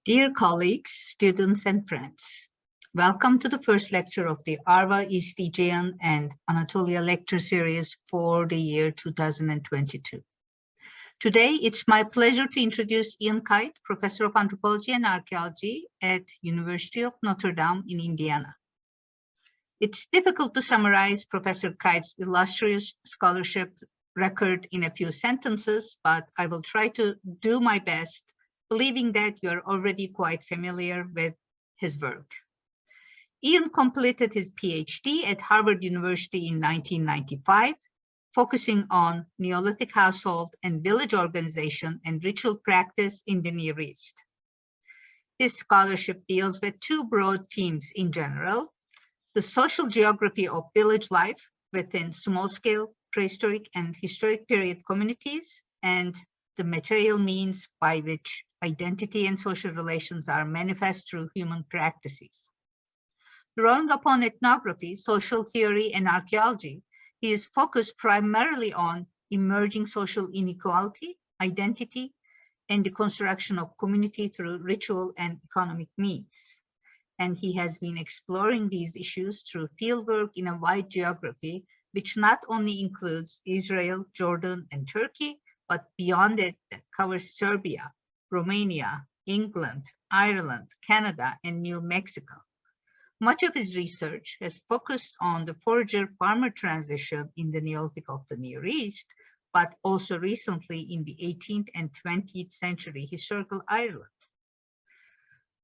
Dear colleagues, students, and friends, welcome to the first lecture of the ARVA East Aegean and Anatolia lecture series for the year 2022. Today, it's my pleasure to introduce Kuijt, Professor of Anthropology and Archaeology at University of Notre Dame in Indiana. It's difficult to summarize Professor Kuijt's illustrious scholarship record in a few sentences, but I will try to do my best, believing that you are already quite familiar with his work. Ian completed his PhD at Harvard University in 1995, focusing on Neolithic household and village organization and ritual practice in the Near East. His scholarship deals with two broad themes in general: the social geography of village life within small-scale, prehistoric, and historic period communities, and the material means by which identity and social relations are manifest through human practices. Drawing upon ethnography, social theory, and archaeology, he is focused primarily on emerging social inequality, identity, and the construction of community through ritual and economic means. And he has been exploring these issues through fieldwork in a wide geography, which not only includes Israel, Jordan, and Turkey, but beyond it, that covers Serbia, Romania, England, Ireland, Canada, and New Mexico. Much of his research has focused on the Forager-Farmer transition in the Neolithic of the Near East, but also recently in the 18th and 20th century historical Ireland.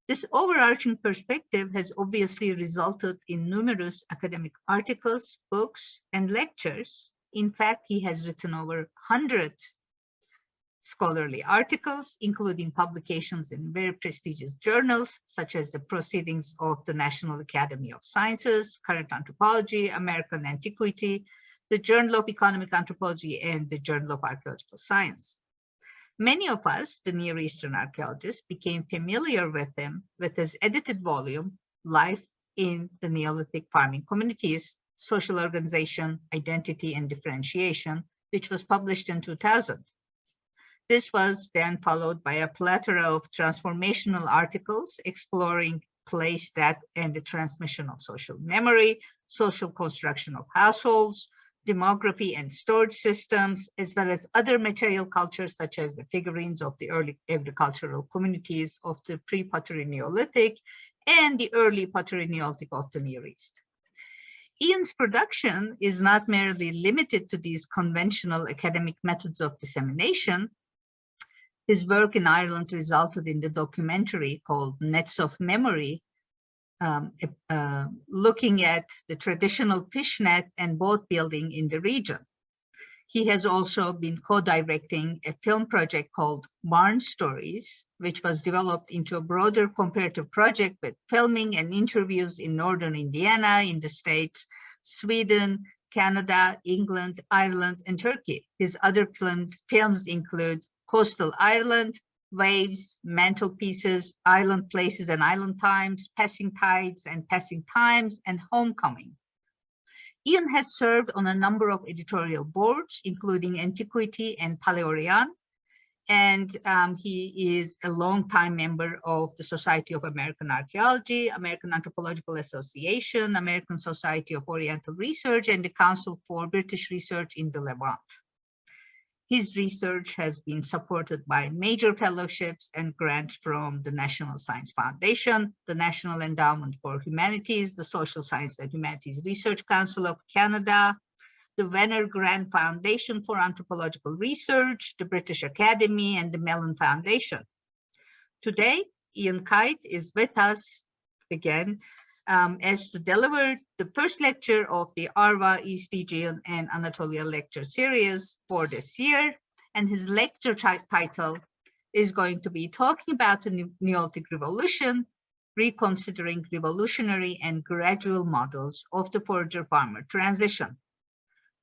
This overarching perspective has obviously resulted in numerous academic articles, books, and lectures. In fact, he has written over 100 scholarly articles, including publications in very prestigious journals, such as the Proceedings of the National Academy of Sciences, Current Anthropology, American Antiquity, the Journal of Economic Anthropology, and the Journal of Archaeological Science. Many of us, the Near Eastern archaeologists, became familiar with him with his edited volume, Life in the Neolithic Farming Communities, Social Organization, Identity, and Differentiation, which was published in 2000. This was then followed by a plethora of transformational articles exploring place, death, and the transmission of social memory, social construction of households, demography and storage systems, as well as other material cultures such as the figurines of the early agricultural communities of the pre-pottery Neolithic and the early pottery Neolithic of the Near East. Ian's production is not merely limited to these conventional academic methods of dissemination. His work in Ireland resulted in the documentary called Nets of Memory, looking at the traditional fishnet and boat building in the region. He has also been co-directing a film project called Barn Stories, which was developed into a broader comparative project with filming and interviews in northern Indiana, in the States, Sweden, Canada, England, Ireland, and Turkey. His other films include Coastal Ireland, Waves, Mantelpieces, Island Places and Island Times, Passing Tides and Passing Times, and Homecoming. Ian has served on a number of editorial boards, including Antiquity and Paleorian, and he is a longtime member of the Society of American Archaeology, American Anthropological Association, American Society of Oriental Research, and the Council for British Research in the Levant. His research has been supported by major fellowships and grants from the National Science Foundation, the National Endowment for Humanities, the Social Science and Humanities Research Council of Canada, the Venner Grant Foundation for Anthropological Research, the British Academy, and the Mellon Foundation. Today, Ian Kuijt is with us again as to deliver the first lecture of the ARVA East Aegean and Anatolia lecture series for this year. And his lecture title is going to be talking about the Neolithic Revolution, Reconsidering Revolutionary and Gradual Models of the Forager-Farmer Transition.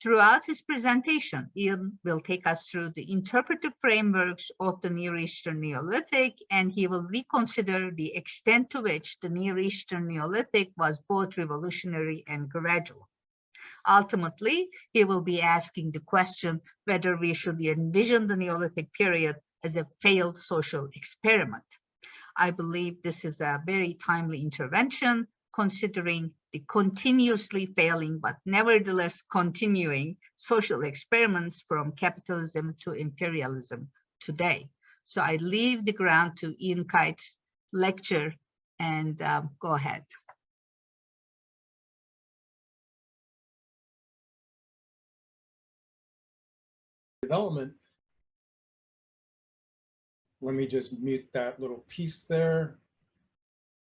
Throughout his presentation, Ian will take us through the interpretive frameworks of the Near Eastern Neolithic, and he will reconsider the extent to which the Near Eastern Neolithic was both revolutionary and gradual. Ultimately, he will be asking the question whether we should envision the Neolithic period as a failed social experiment. I believe this is a very timely intervention, considering the continuously failing but nevertheless continuing social experiments from capitalism to imperialism today. So I leave the ground to Ian Kuijt's lecture, and go ahead. Development. Let me just mute that little piece there.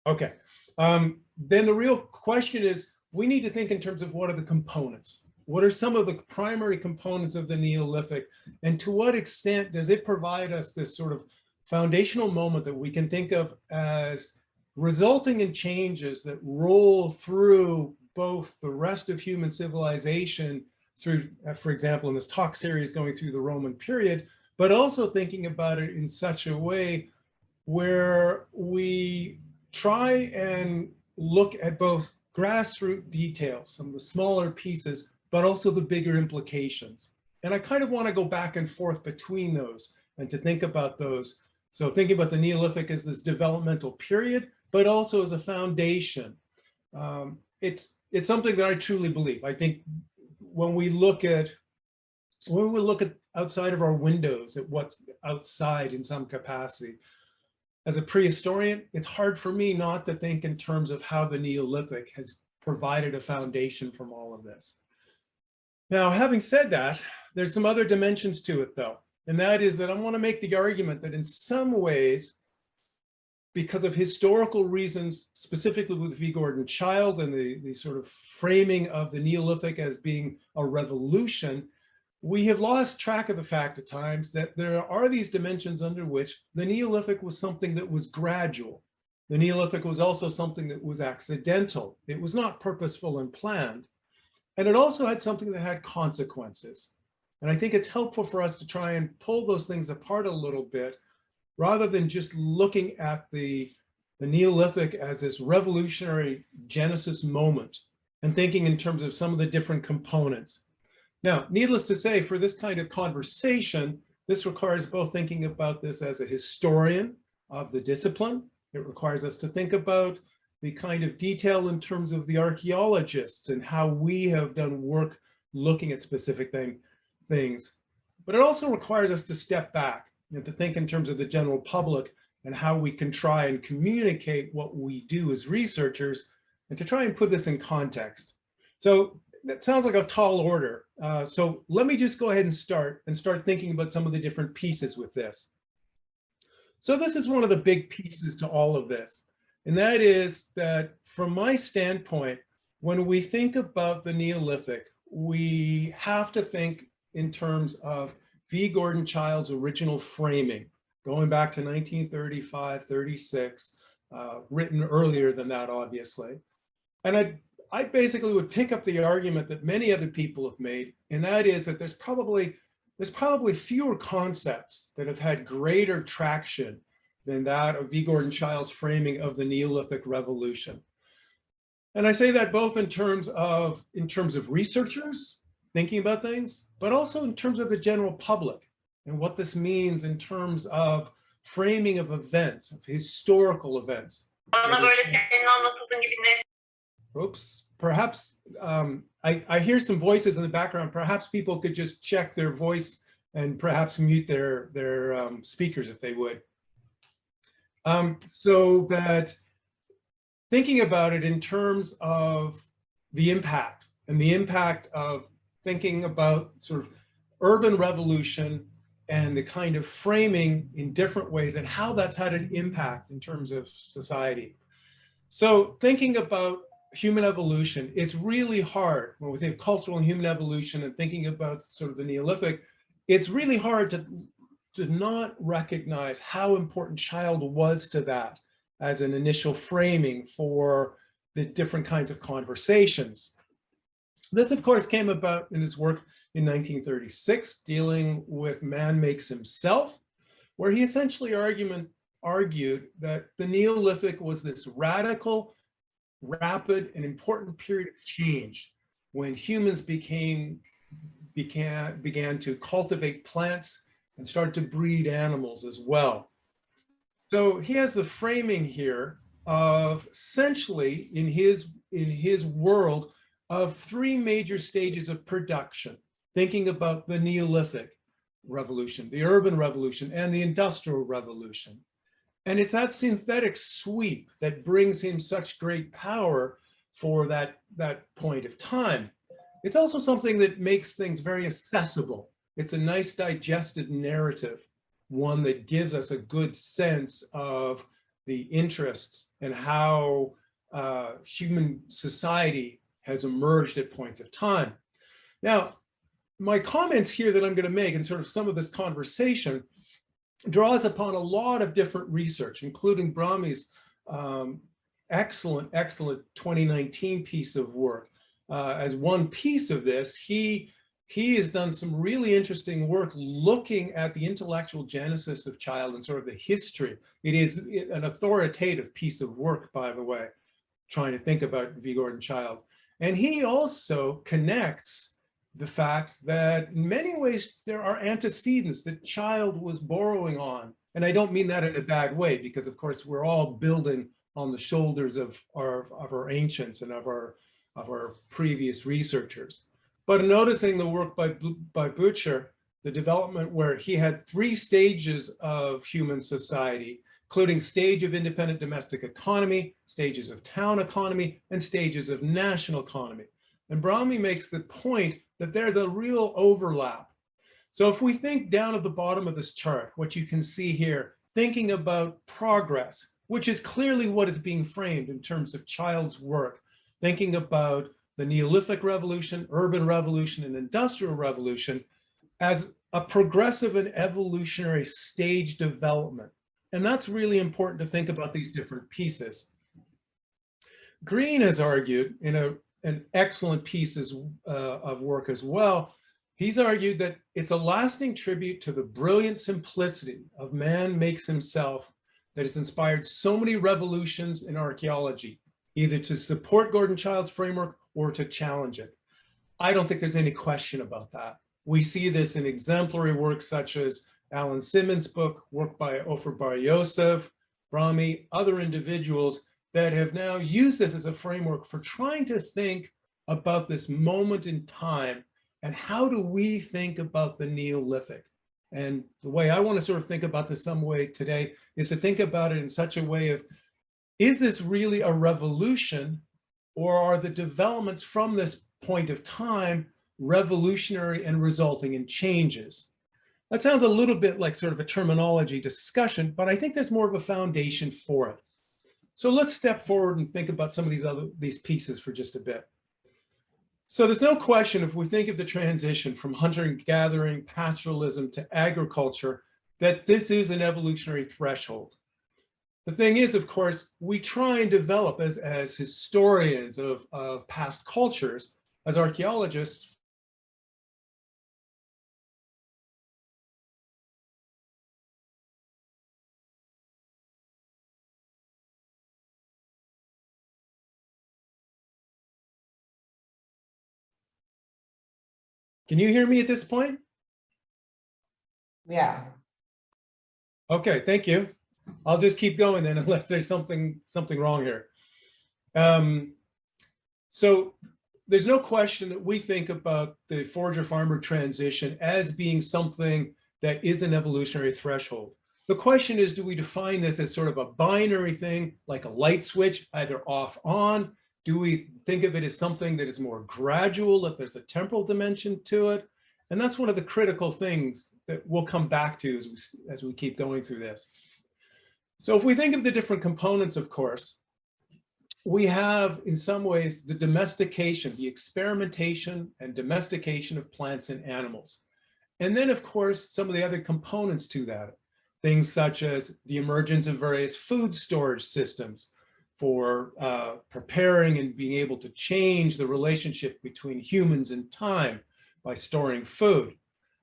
Okay. Then the real question is, we need to think in terms of what are the components? What are some of the primary components of the Neolithic? And to what extent does it provide us this sort of foundational moment that we can think of as resulting in changes that roll through both the rest of human civilization through, for example, in this talk series going through the Roman period, but also thinking about it in such a way where we try and look at both grassroots details, some of the smaller pieces, but also the bigger implications. And I kind of want to go back and forth between those and to think about those. So thinking about the Neolithic as this developmental period, but also as a foundation. It's something that I truly believe. I think when we look at outside of our windows at what's outside in some capacity, as a prehistorian, it's hard for me not to think in terms of how the Neolithic has provided a foundation from all of this. Now, having said that, there's some other dimensions to it though. And that is that I want to make the argument that in some ways, because of historical reasons, specifically with V. Gordon Childe and the sort of framing of the Neolithic as being a revolution, we have lost track of the fact at times that there are these dimensions under which the Neolithic was something that was gradual. The Neolithic was also something that was accidental. It was not purposeful and planned. And it also had something that had consequences. And I think it's helpful for us to try and pull those things apart a little bit, rather than just looking at the Neolithic as this revolutionary genesis moment and thinking in terms of some of the different components. Now, needless to say, for this kind of conversation, this requires both thinking about this as a historian of the discipline. It requires us to think about the kind of detail in terms of the archaeologists and how we have done work looking at specific things. But it also requires us to step back and to think in terms of the general public and how we can try and communicate what we do as researchers and to try and put this in context. So that sounds like a tall order. So let me just go ahead and start thinking about some of the different pieces with this. So this is one of the big pieces to all of this. And that is that from my standpoint, when we think about the Neolithic, we have to think in terms of V. Gordon Childe's original framing, going back to 1935, 36, written earlier than that, obviously. And I basically would pick up the argument that many other people have made, and that is that there's probably fewer concepts that have had greater traction than that of V. Gordon Childe's framing of the Neolithic Revolution. And I say that both in terms of researchers thinking about things, but also in terms of the general public and what this means in terms of framing of events, of historical events. Oops, perhaps I hear some voices in the background. Perhaps people could just check their voice and perhaps mute their speakers if they would. So that thinking about it in terms of the impact and the impact of thinking about sort of urban revolution and the kind of framing in different ways and how that's had an impact in terms of society. So thinking about human evolution, it's really hard when we think of cultural and human evolution and thinking about sort of the Neolithic, it's really hard to not recognize how important Childe was to that as an initial framing for the different kinds of conversations. This, of course, came about in his work in 1936, dealing with Man Makes Himself, where he essentially argued that the Neolithic was this radical, rapid, and important period of change when humans began to cultivate plants and start to breed animals as well. So he has the framing here of essentially in his world of three major stages of production, thinking about the Neolithic Revolution, the Urban Revolution, and the Industrial Revolution. And it's that synthetic sweep that brings him such great power for that point of time. It's also something that makes things very accessible. It's a nice digested narrative, one that gives us a good sense of the interests and how human society has emerged at points of time. Now, my comments here that I'm going to make and sort of some of this conversation draws upon a lot of different research, including Brahmi's excellent 2019 piece of work. As one piece of this, he has done some really interesting work looking at the intellectual genesis of child and sort of the history. It is an authoritative piece of work, by the way, trying to think about V. Gordon Childe. And he also connects the fact that in many ways there are antecedents that Childe was borrowing on. And I don't mean that in a bad way, because of course we're all building on the shoulders of our ancients and of our previous researchers. But noticing the work by Bout, the development where he had three stages of human society, including stage of independent domestic economy, stages of town economy, and stages of national economy. And Brahmi makes the point that there's a real overlap. So if we think down at the bottom of this chart, what you can see here, thinking about progress, which is clearly what is being framed in terms of Childe's work, thinking about the Neolithic Revolution, Urban Revolution, and Industrial Revolution as a progressive and evolutionary stage development. And that's really important to think about these different pieces. Green has argued in an excellent piece of work as well. He's argued that it's a lasting tribute to the brilliant simplicity of man makes himself that has inspired so many revolutions in archaeology, either to support Gordon Childe's framework or to challenge it. I don't think there's any question about that. We see this in exemplary works such as Alan Simmons' book, work by Ofer Bar Yosef, Brahmi, other individuals that have now used this as a framework for trying to think about this moment in time and how do we think about the Neolithic. And the way I want to sort of think about this some way today is to think about it in such a way of, is this really a revolution, or are the developments from this point of time revolutionary and resulting in changes? That sounds a little bit like sort of a terminology discussion, but I think there's more of a foundation for it. So let's step forward and think about some of these pieces for just a bit. So there's no question, if we think of the transition from hunter-gathering pastoralism to agriculture, that this is an evolutionary threshold. The thing is, of course, we try and develop as historians of past cultures, as archaeologists, Can you hear me at this point? Yeah. Okay, thank you. I'll just keep going then, unless there's something wrong here. So there's no question that we think about the Forager-Farmer transition as being something that is an evolutionary threshold. The question is, do we define this as sort of a binary thing, like a light switch, either off, on? Do we think of it as something that is more gradual, that there's a temporal dimension to it? And that's one of the critical things that we'll come back to as we keep going through this. So if we think of the different components, of course, we have in some ways the domestication, the experimentation and domestication of plants and animals. And then of course, some of the other components to that, things such as the emergence of various food storage systems for preparing and being able to change the relationship between humans and time by storing food.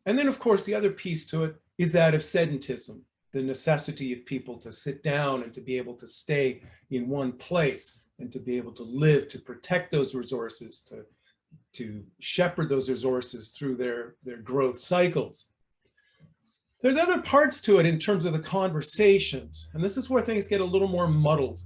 And then of course, the other piece to it is that of sedentism, the necessity of people to sit down and to be able to stay in one place and to be able to live, to protect those resources, to shepherd those resources through their growth cycles. There's other parts to it in terms of the conversations, and this is where things get a little more muddled.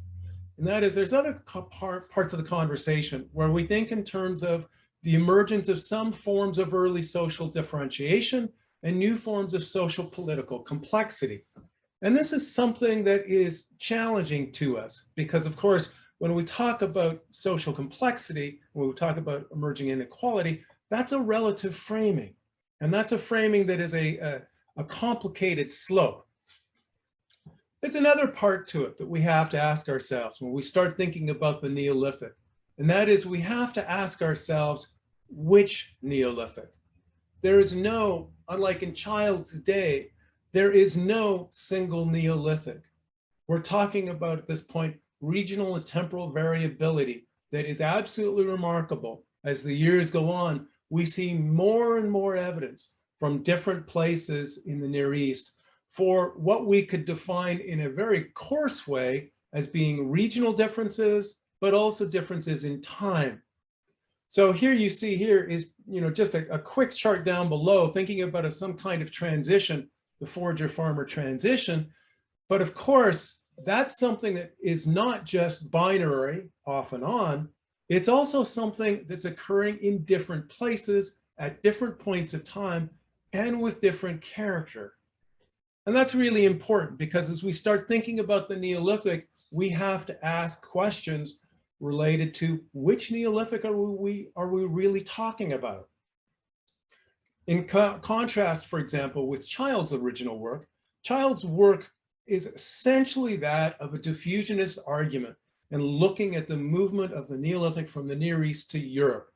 And that is, there's other parts of the conversation where we think in terms of the emergence of some forms of early social differentiation and new forms of social political complexity. And this is something that is challenging to us because, of course, when we talk about social complexity, when we talk about emerging inequality, that's a relative framing. And that's a framing that is a complicated slope. There's another part to it that we have to ask ourselves when we start thinking about the Neolithic, and that is we have to ask ourselves, which Neolithic? There is no, unlike in Child's day, there is no single Neolithic. We're talking about, at this point, regional and temporal variability that is absolutely remarkable. As the years go on, we see more and more evidence from different places in the Near East for what we could define in a very coarse way as being regional differences, but also differences in time. So here you see here is, just a quick chart down below, thinking about some kind of transition, the Forager-Farmer transition. But of course, that's something that is not just binary off and on. It's also something that's occurring in different places at different points of time and with different character. And that's really important because as we start thinking about the Neolithic, we have to ask questions related to which Neolithic are we really talking about. In contrast, for example, with Child's original work, Child's work is essentially that of a diffusionist argument and looking at the movement of the Neolithic from the Near East to Europe.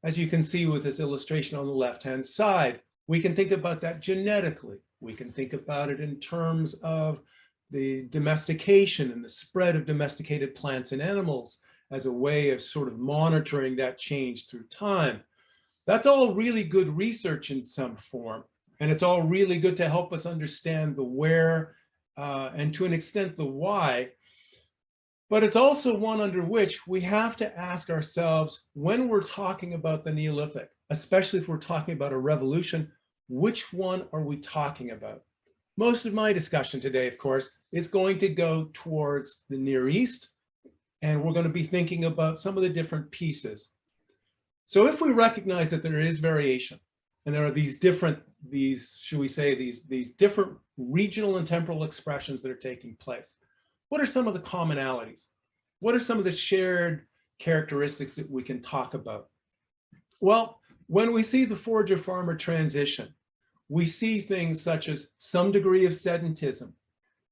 As you can see with this illustration on the left-hand side, we can think about that genetically. We can think about it in terms of the domestication and the spread of domesticated plants and animals as a way of sort of monitoring that change through time. That's all really good research in some form, and it's all really good to help us understand the where and to an extent the why. But it's also one under which we have to ask ourselves when we're talking about the Neolithic, especially if we're talking about a revolution, which one are we talking about? Most of my discussion today, of course, is going to go towards the Near East, and we're going to be thinking about some of the different pieces. So if we recognize that there is variation, and there are these different regional and temporal expressions that are taking place, what are some of the commonalities? What are some of the shared characteristics that we can talk about? Well, when we see the Forager-Farmer transition, we see things such as some degree of sedentism.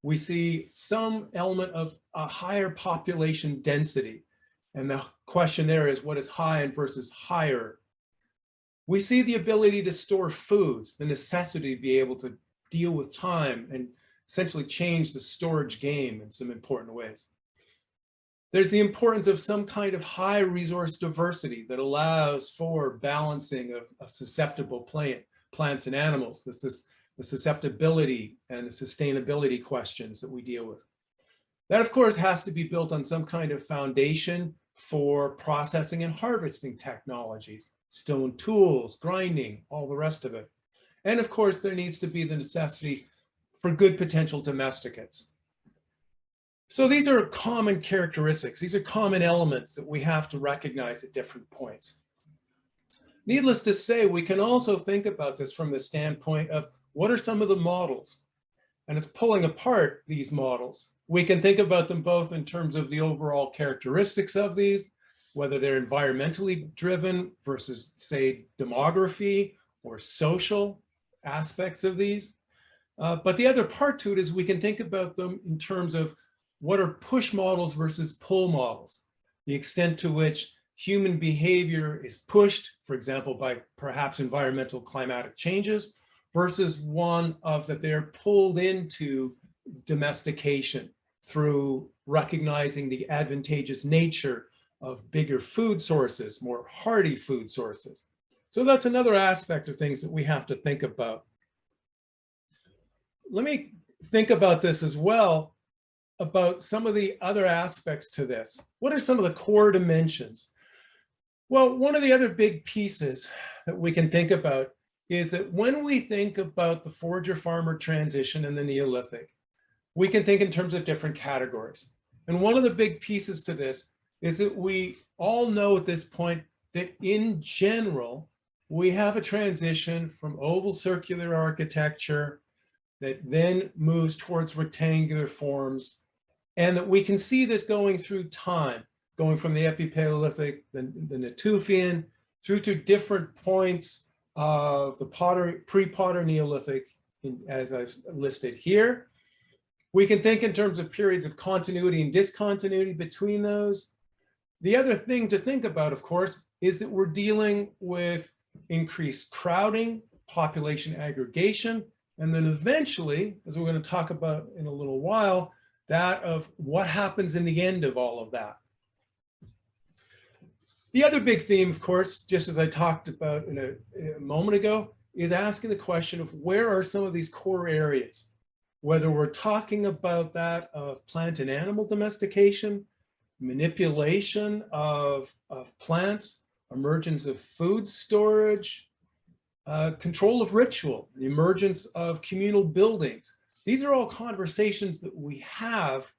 We see some element of a higher population density. And the question there is, what is high versus higher? We see the ability to store foods, the necessity to be able to deal with time and essentially change the storage game in some important ways. There's the importance of some kind of high resource diversity that allows for balancing of susceptible plants and animals. This is the susceptibility and the sustainability questions that we deal with. That, of course, has to be built on some kind of foundation for processing and harvesting technologies, stone tools, grinding, all the rest of it. And of course, there needs to be the necessity for good potential domesticates. So these are common characteristics. These are common elements that we have to recognize at different points. Needless to say, we can also think about this from the standpoint of what are some of the models? And it's pulling apart these models. We can think about them both in terms of the overall characteristics of these, whether they're environmentally driven versus, say, demography or social aspects of these. But the other part to it is we can think about them in terms of what are push models versus pull models, the extent to which human behavior is pushed, for example, by perhaps environmental climatic changes, versus one of that they're pulled into domestication through recognizing the advantageous nature of bigger food sources, more hardy food sources. So that's another aspect of things that we have to think about. Let me think about this as well, about some of the other aspects to this. What are some of the core dimensions? Well, one of the other big pieces that we can think about is that when we think about the Forager-Farmer transition in the Neolithic, we can think in terms of different categories. And one of the big pieces to this is that we all know at this point that in general, we have a transition from oval circular architecture that then moves towards rectangular forms, and that we can see this going through time, going from the Epipaleolithic, the Natufian, through to different points of the pre-Potter Neolithic, as I've listed here. We can think in terms of periods of continuity and discontinuity between those. The other thing to think about, of course, is that we're dealing with increased crowding, population aggregation, and then eventually, as we're going to talk about in a little while, that of what happens in the end of all of that. The other big theme, of course, just as I talked about in a moment ago, is asking the question of where are some of these core areas, whether we're talking about that of plant and animal domestication, manipulation of plants, emergence of food storage, control of ritual, the emergence of communal buildings. These are all conversations that we have.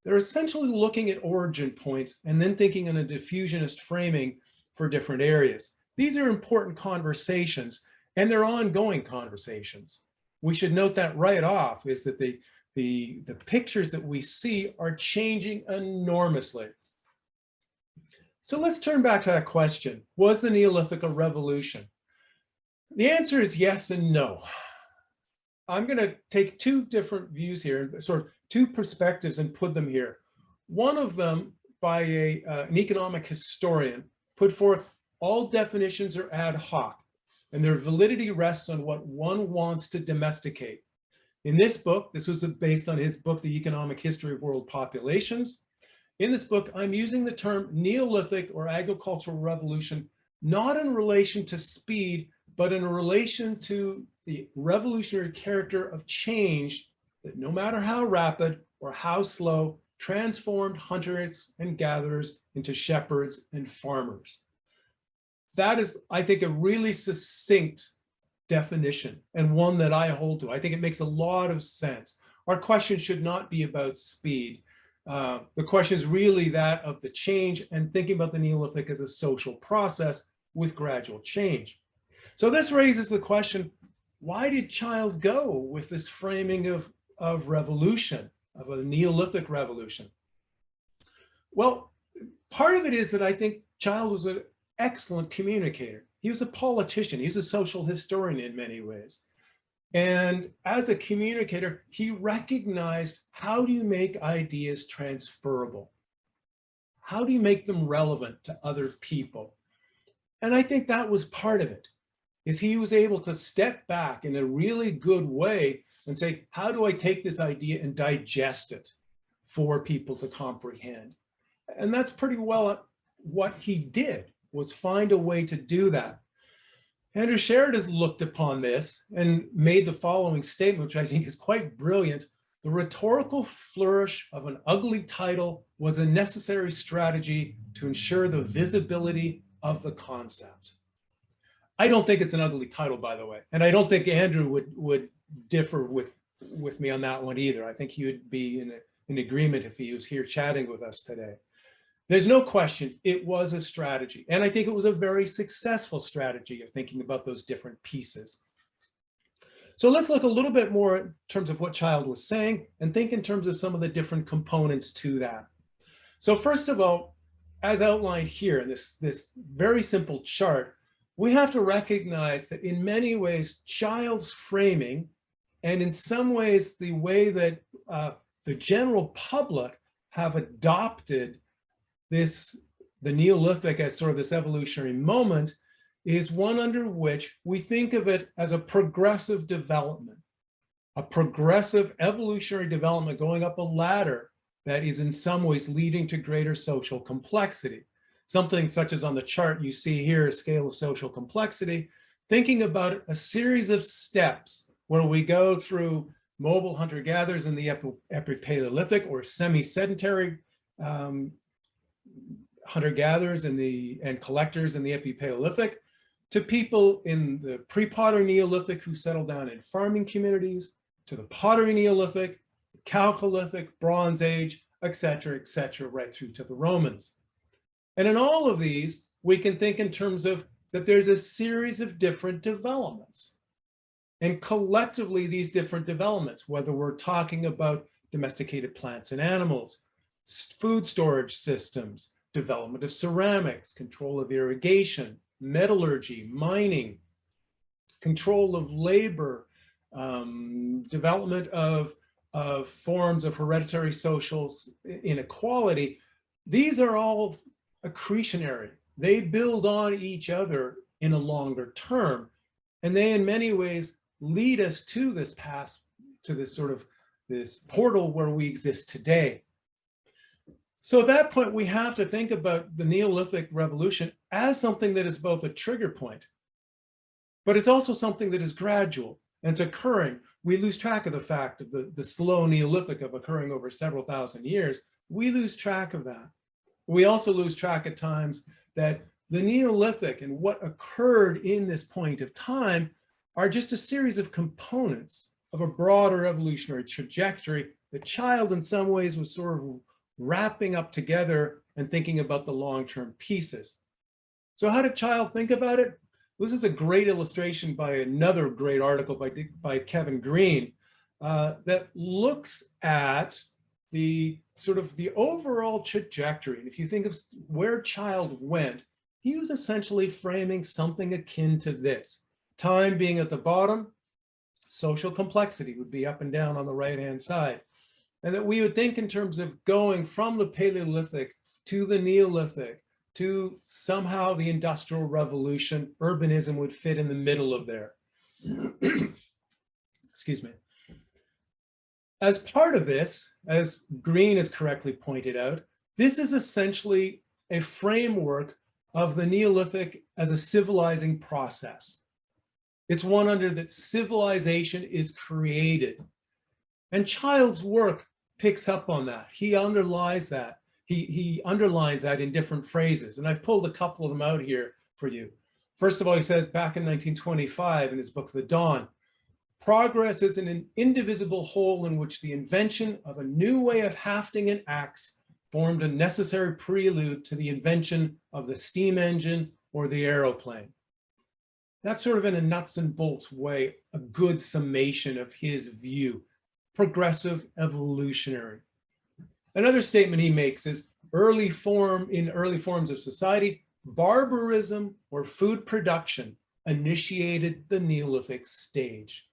They're essentially looking at origin points and then thinking in a diffusionist framing for different areas. These are important conversations, and they're ongoing conversations. We should note that right off, is that the pictures that we see are changing enormously. So let's turn back to that question. Was the Neolithic a revolution? The answer is yes and no. I'm going to take two different views here, sort of two perspectives, and put them here. One of them by an economic historian put forth all definitions are ad hoc, and their validity rests on what one wants to domesticate. In this book, this was based on his book, The Economic History of World Populations. In this book, I'm using the term Neolithic or agricultural revolution, not in relation to speed, but in relation to the revolutionary character of change that no matter how rapid or how slow, transformed hunters and gatherers into shepherds and farmers. That is, I think, a really succinct definition, and one that I hold to. I think it makes a lot of sense. Our question should not be about speed. The question is really that of the change, and thinking about the Neolithic as a social process with gradual change. So this raises the question, why did Child go with this framing of revolution, of a Neolithic revolution? Well, part of it is that I think Child was an excellent communicator. He was a politician. He was a social historian in many ways. And as a communicator, he recognized, how do you make ideas transferable? How do you make them relevant to other people? And I think that was part of it, is he was able to step back in a really good way and say, how do I take this idea and digest it for people to comprehend? And that's pretty well what he did, was find a way to do that. Andrew Sherrod has looked upon this and made the following statement, which I think is quite brilliant. The rhetorical flourish of an ugly title was a necessary strategy to ensure the visibility of the concept. I don't think it's an ugly title, by the way. And I don't think Andrew would differ with me on that one either. I think he would be in agreement if he was here chatting with us today. There's no question it was a strategy. And I think it was a very successful strategy of thinking about those different pieces. So let's look a little bit more in terms of what Child was saying and think in terms of some of the different components to that. So first of all, as outlined here in this very simple chart, we have to recognize that in many ways, Child's framing, and in some ways, the way that the general public have adopted the Neolithic as sort of this evolutionary moment, is one under which we think of it as a progressive development, a progressive evolutionary development going up a ladder that is in some ways leading to greater social complexity. Something such as on the chart you see here, a scale of social complexity, thinking about a series of steps where we go through mobile hunter-gatherers in the Epipaleolithic, or semi-sedentary hunter-gatherers and collectors in the Epipaleolithic, to people in the pre-pottery Neolithic who settled down in farming communities, to the pottery Neolithic, Chalcolithic, Bronze Age, et cetera, right through to the Romans. And in all of these, we can think in terms of that there's a series of different developments. And collectively, these different developments, whether we're talking about domesticated plants and animals, food storage systems, development of ceramics, control of irrigation, metallurgy, mining, control of labor, development of forms of hereditary social inequality, these are all accretionary. They build on each other in a longer term. And they, in many ways, lead us to this path, to this sort of this portal where we exist today. So at that point, we have to think about the Neolithic Revolution as something that is both a trigger point, but it's also something that is gradual and it's occurring. We lose track of the fact of the slow Neolithic of occurring over several thousand years. We lose track of that. We also lose track at times that the Neolithic and what occurred in this point of time are just a series of components of a broader evolutionary trajectory. The child in some ways was sort of wrapping up together and thinking about the long-term pieces. So how did Child think about it? This is a great illustration by another great article by Kevin Green that looks at the sort of the overall trajectory. And if you think of where Child went, he was essentially framing something akin to this. Time being at the bottom, social complexity would be up and down on the right-hand side. And that we would think in terms of going from the Paleolithic to the Neolithic to somehow the Industrial Revolution, urbanism would fit in the middle of there. Excuse me. As part of this, as Green has correctly pointed out, this is essentially a framework of the Neolithic as a civilizing process. It's one under that civilization is created. And Child's work picks up on that. He underlies that. He underlines that in different phrases. And I've pulled a couple of them out here for you. First of all, he says back in 1925 in his book, The Dawn, progress is an indivisible whole in which the invention of a new way of hafting an axe formed a necessary prelude to the invention of the steam engine or the aeroplane. That's sort of in a nuts and bolts way, a good summation of his view, progressive evolutionary. Another statement he makes is in early forms of society, barbarism or food production initiated the Neolithic stage.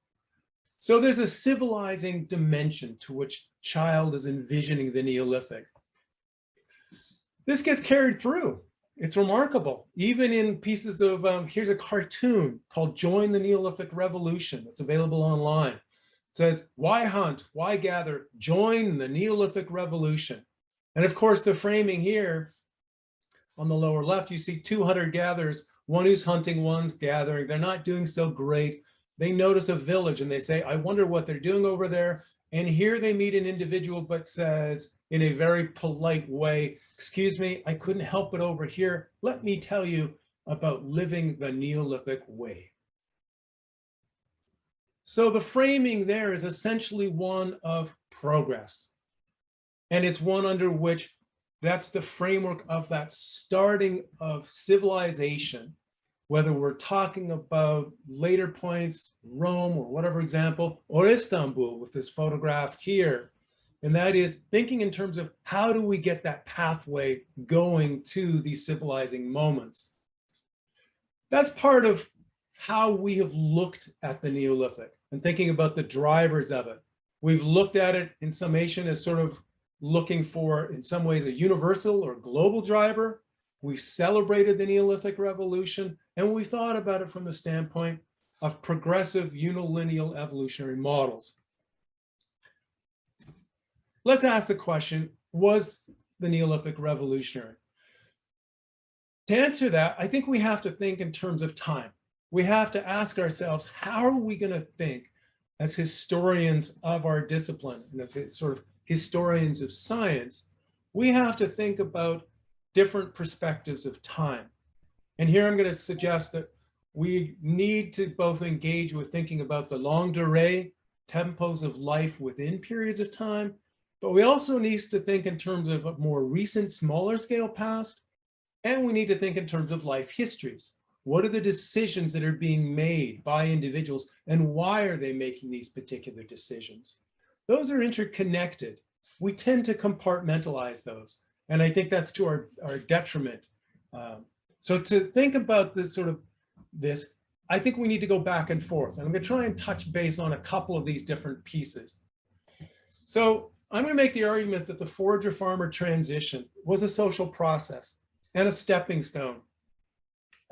So there's a civilizing dimension to which Child is envisioning the Neolithic. This gets carried through. It's remarkable. Even in pieces of, here's a cartoon called Join the Neolithic Revolution. It's available online. It says, why hunt, why gather, join the Neolithic Revolution. And of course, the framing here on the lower left, you see 200 gatherers, one who's hunting, one's gathering. They're not doing so great. They notice a village and they say, I wonder what they're doing over there. And here they meet an individual, but says in a very polite way, excuse me, I couldn't help it over here. Let me tell you about living the Neolithic way. So the framing there is essentially one of progress. And it's one under which that's the framework of that starting of civilization, whether we're talking about later points, Rome or whatever example, or Istanbul with this photograph here. And that is thinking in terms of how do we get that pathway going to these civilizing moments. That's part of how we have looked at the Neolithic and thinking about the drivers of it. We've looked at it in summation as sort of looking for, in some ways, a universal or global driver. We've celebrated the Neolithic Revolution, and we thought about it from the standpoint of progressive unilineal evolutionary models. Let's ask the question, was the Neolithic revolutionary? To answer that, I think we have to think in terms of time. We have to ask ourselves, how are we going to think as historians of our discipline, and if sort of historians of science? We have to think about different perspectives of time. And here I'm going to suggest that We need to both engage with thinking about the longue durée tempos of life within periods of time, but we also need to think in terms of a more recent, smaller scale past, and we need to think in terms of life histories. What are the decisions that are being made by individuals, and why are they making these particular decisions? Those are interconnected. We tend to compartmentalize those, and I think that's to our detriment. So to think about this I think we need to go back and forth. And I'm going to try and touch base on a couple of these different pieces. So I'm going to make the argument that the Forager-Farmer transition was a social process and a stepping stone.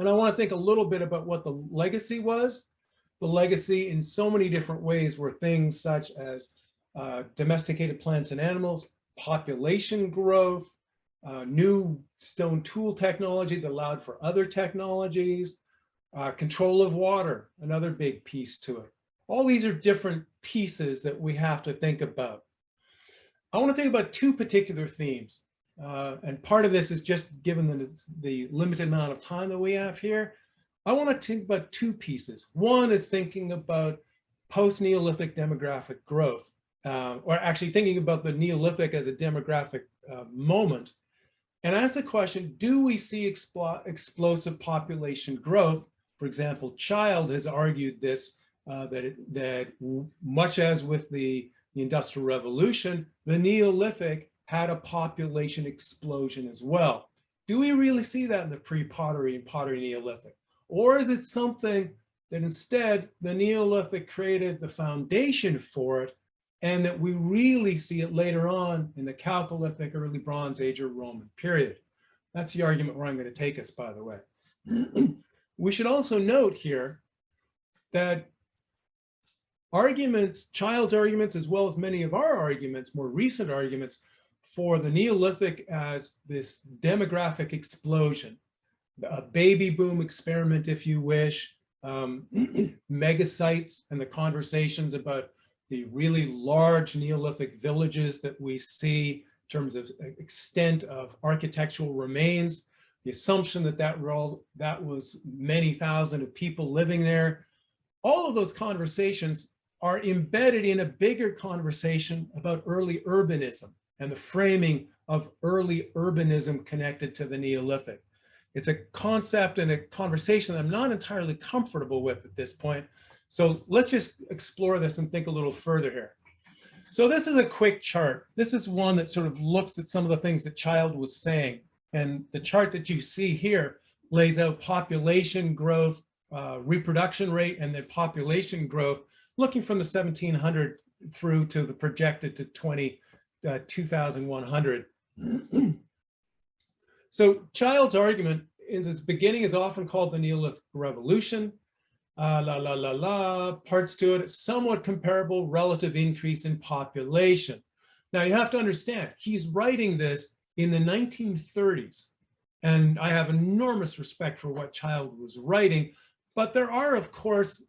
And I want to think a little bit about what the legacy was. The legacy in so many different ways were things such as domesticated plants and animals, population growth, new stone tool technology that allowed for other technologies, control of water, another big piece to it. All these are different pieces that we have to think about. I want to think about two particular themes. And part of this is just given the limited amount of time that we have here. I want to think about two pieces. One is thinking about post-Neolithic demographic growth, or actually thinking about the Neolithic as a demographic moment. And ask the question, do we see explosive population growth? For example, Child has argued this, that much as with the Industrial Revolution, the Neolithic had a population explosion as well. Do we really see that in the pre-pottery and pottery Neolithic? Or is it something that instead the Neolithic created the foundation for it, and that we really see it later on in the Chalcolithic, early Bronze Age, or Roman period? That's the argument where I'm going to take us, by the way. We should also note here that arguments, Child's arguments, as well as many of our arguments, more recent arguments, for the Neolithic as this demographic explosion, a baby boom experiment, if you wish, megasites, and the conversations about the really large Neolithic villages that we see in terms of extent of architectural remains, the assumption that that was many thousand of people living there. All of those conversations are embedded in a bigger conversation about early urbanism and the framing of early urbanism connected to the Neolithic. It's a concept and a conversation that I'm not entirely comfortable with at this point. So let's just explore this and think a little further here. So this is a quick chart. This is one that sort of looks at some of the things that Child was saying. And the chart that you see here lays out population growth, reproduction rate, and then population growth, looking from the 1700 through to the projected to 2100. So Child's argument in its beginning is often called the Neolithic Revolution. Parts to it, somewhat comparable relative increase in population. Now you have to understand, he's writing this in the 1930s, and I have enormous respect for what Child was writing, but there are, of course,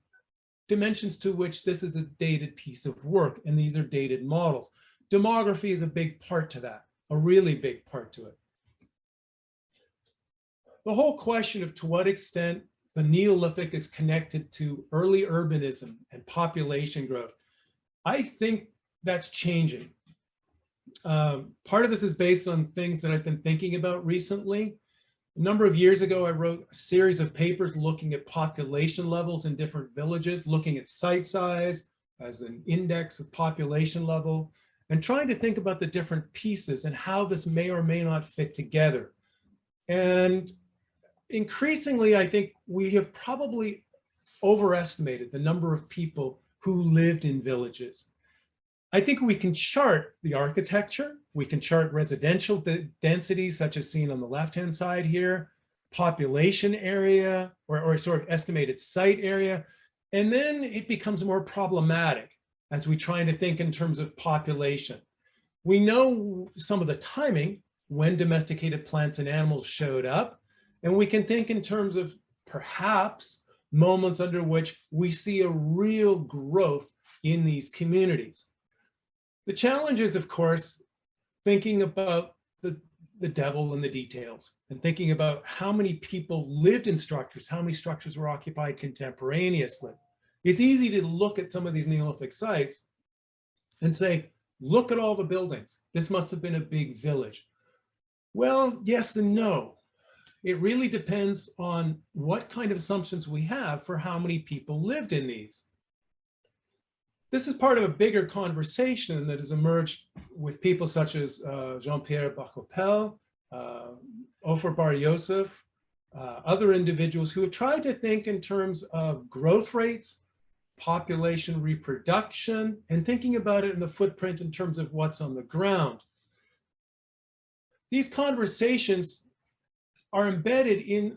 dimensions to which this is a dated piece of work, and these are dated models. Demography is a big part to that, a really big part to it. The whole question of to what extent the Neolithic is connected to early urbanism and population growth, I think that's changing. Part of this is based on things that I've been thinking about recently. A number of years ago, I wrote a series of papers looking at population levels in different villages, looking at site size as an index of population level, and trying to think about the different pieces and how this may or may not fit together. And increasingly, I think we have probably overestimated the number of people who lived in villages. I think we can chart the architecture, we can chart residential density, such as seen on the left-hand side here, population area, or sort of estimated site area, and then it becomes more problematic as we try to think in terms of population. We know some of the timing when domesticated plants and animals showed up, and we can think in terms of perhaps moments under which we see a real growth in these communities. The challenge is, of course, thinking about the devil in the details and thinking about how many people lived in structures, how many structures were occupied contemporaneously. It's easy to look at some of these Neolithic sites and say, look at all the buildings. This must have been a big village. Well, yes and no. It really depends on what kind of assumptions we have for how many people lived in these. This is part of a bigger conversation that has emerged with people such as Jean-Pierre Bacopel, Ofer Bar Yosef, other individuals who have tried to think in terms of growth rates, population reproduction, and thinking about it in the footprint in terms of what's on the ground. These conversations are embedded in a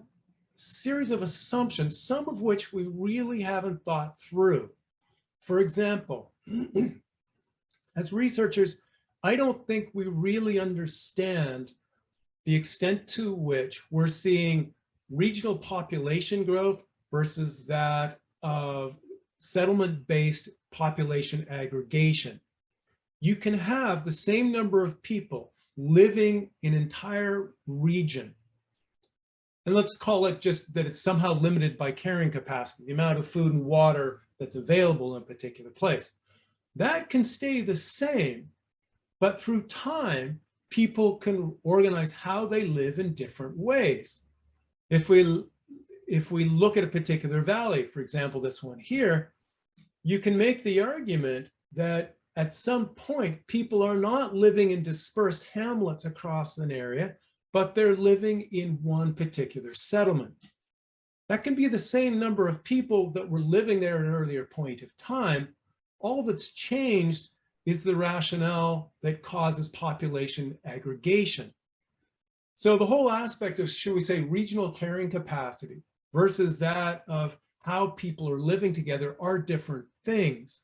series of assumptions, some of which we really haven't thought through. For example, as researchers, I don't think we really understand the extent to which we're seeing regional population growth versus that of settlement-based population aggregation. You can have the same number of people living in an entire region. And let's call it just that it's somehow limited by carrying capacity, the amount of food and water that's available in a particular place. That can stay the same, but through time, people can organize how they live in different ways. If we look at a particular valley, for example, this one here, you can make the argument that at some point, people are not living in dispersed hamlets across an area, but they're living in one particular settlement. That can be the same number of people that were living there at an earlier point of time. All that's changed is the rationale that causes population aggregation. So the whole aspect of, should we say, regional carrying capacity versus that of how people are living together are different things.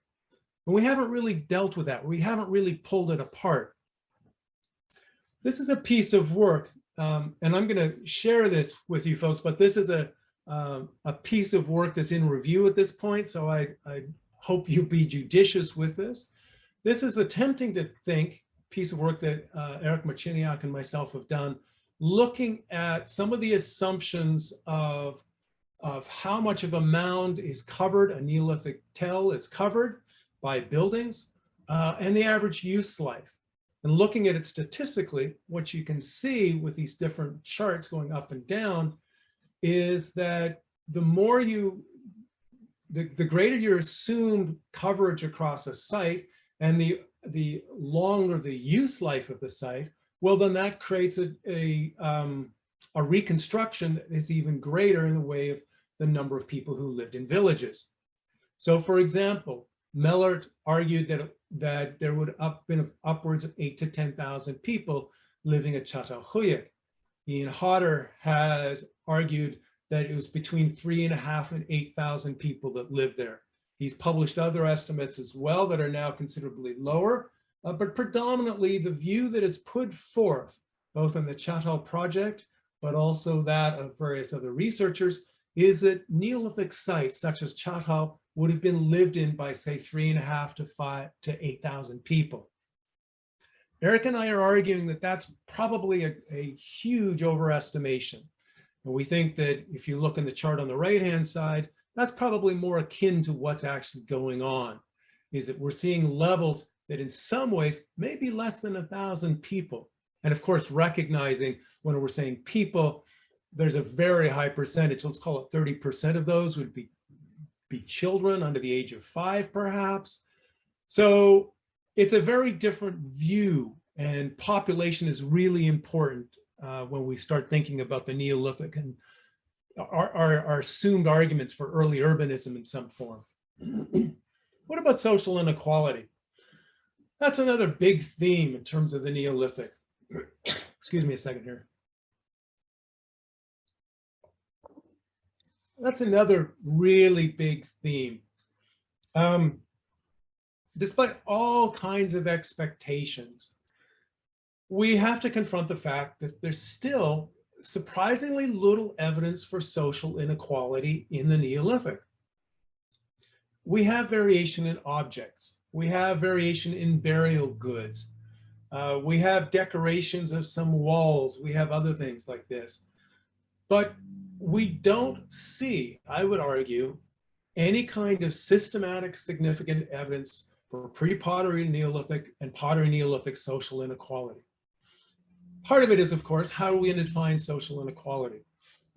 And we haven't really dealt with that. We haven't really pulled it apart. This is a piece of work, and I'm going to share this with you folks, but this is a piece of work that's in review at this point, so I hope you be judicious with this. This is attempting to think, piece of work that Eric Marciniak and myself have done, looking at some of the assumptions of how much of a mound is covered, a Neolithic tell is covered by buildings, and the average use life. And looking at it statistically, what you can see with these different charts going up and down is that the more the greater your assumed coverage across a site and the longer the use life of the site, well, then that creates a reconstruction that is even greater in the way of the number of people who lived in villages. So for example, Mellert argued that there would have been upwards of 8,000 to 10,000 people living at Çatalhöyük. Ian Hodder has argued that it was between 3,500 and 8,000 people that lived there. He's published other estimates as well that are now considerably lower, but predominantly the view that is put forth, both in the Çatal project, but also that of various other researchers, is that Neolithic sites such as Çatal would have been lived in by, say, 3,500 to 5,000 to 8,000 people. Eric and I are arguing that that's probably a huge overestimation. And we think that if you look in the chart on the right-hand side, that's probably more akin to what's actually going on, is that we're seeing levels that in some ways may be less than 1,000 people. And of course, recognizing when we're saying people, there's a very high percentage, let's call it 30% of those would be children under the age of 5, perhaps. So it's a very different view, and population is really important when we start thinking about the Neolithic and our assumed arguments for early urbanism in some form. What about social inequality? That's another big theme in terms of the Neolithic. Excuse me a second here. That's another really big theme. Despite all kinds of expectations, we have to confront the fact that there's still surprisingly little evidence for social inequality in the Neolithic. We have variation in objects. We have variation in burial goods. We have decorations of some walls. We have other things like this. But we don't see, I would argue, any kind of systematic significant evidence for pre-pottery Neolithic and pottery Neolithic social inequality. Part of it is, of course, how are we going to define social inequality?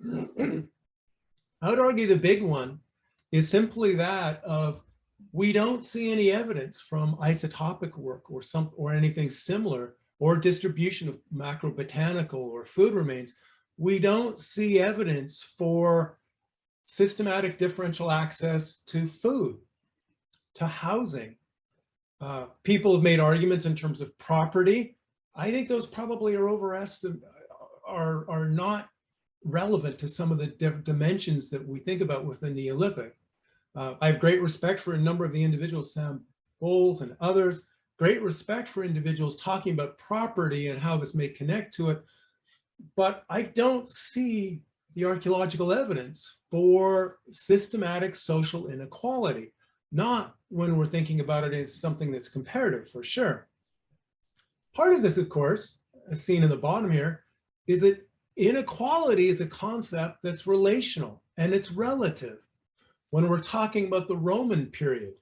I would argue the big one is simply that of we don't see any evidence from isotopic work or anything similar, or distribution of macrobotanical or food remains. We don't see evidence for systematic differential access to food, to housing. People have made arguments in terms of property. I think those probably are not relevant to some of the dimensions that we think about with the Neolithic. I have great respect for a number of the individuals, Sam Bowles and others, great respect for individuals talking about property and how this may connect to it. But I don't see the archaeological evidence for systematic social inequality, not when we're thinking about it as something that's comparative, for sure. Part of this, of course, as seen in the bottom here, is that inequality is a concept that's relational and it's relative. When we're talking about the Roman period,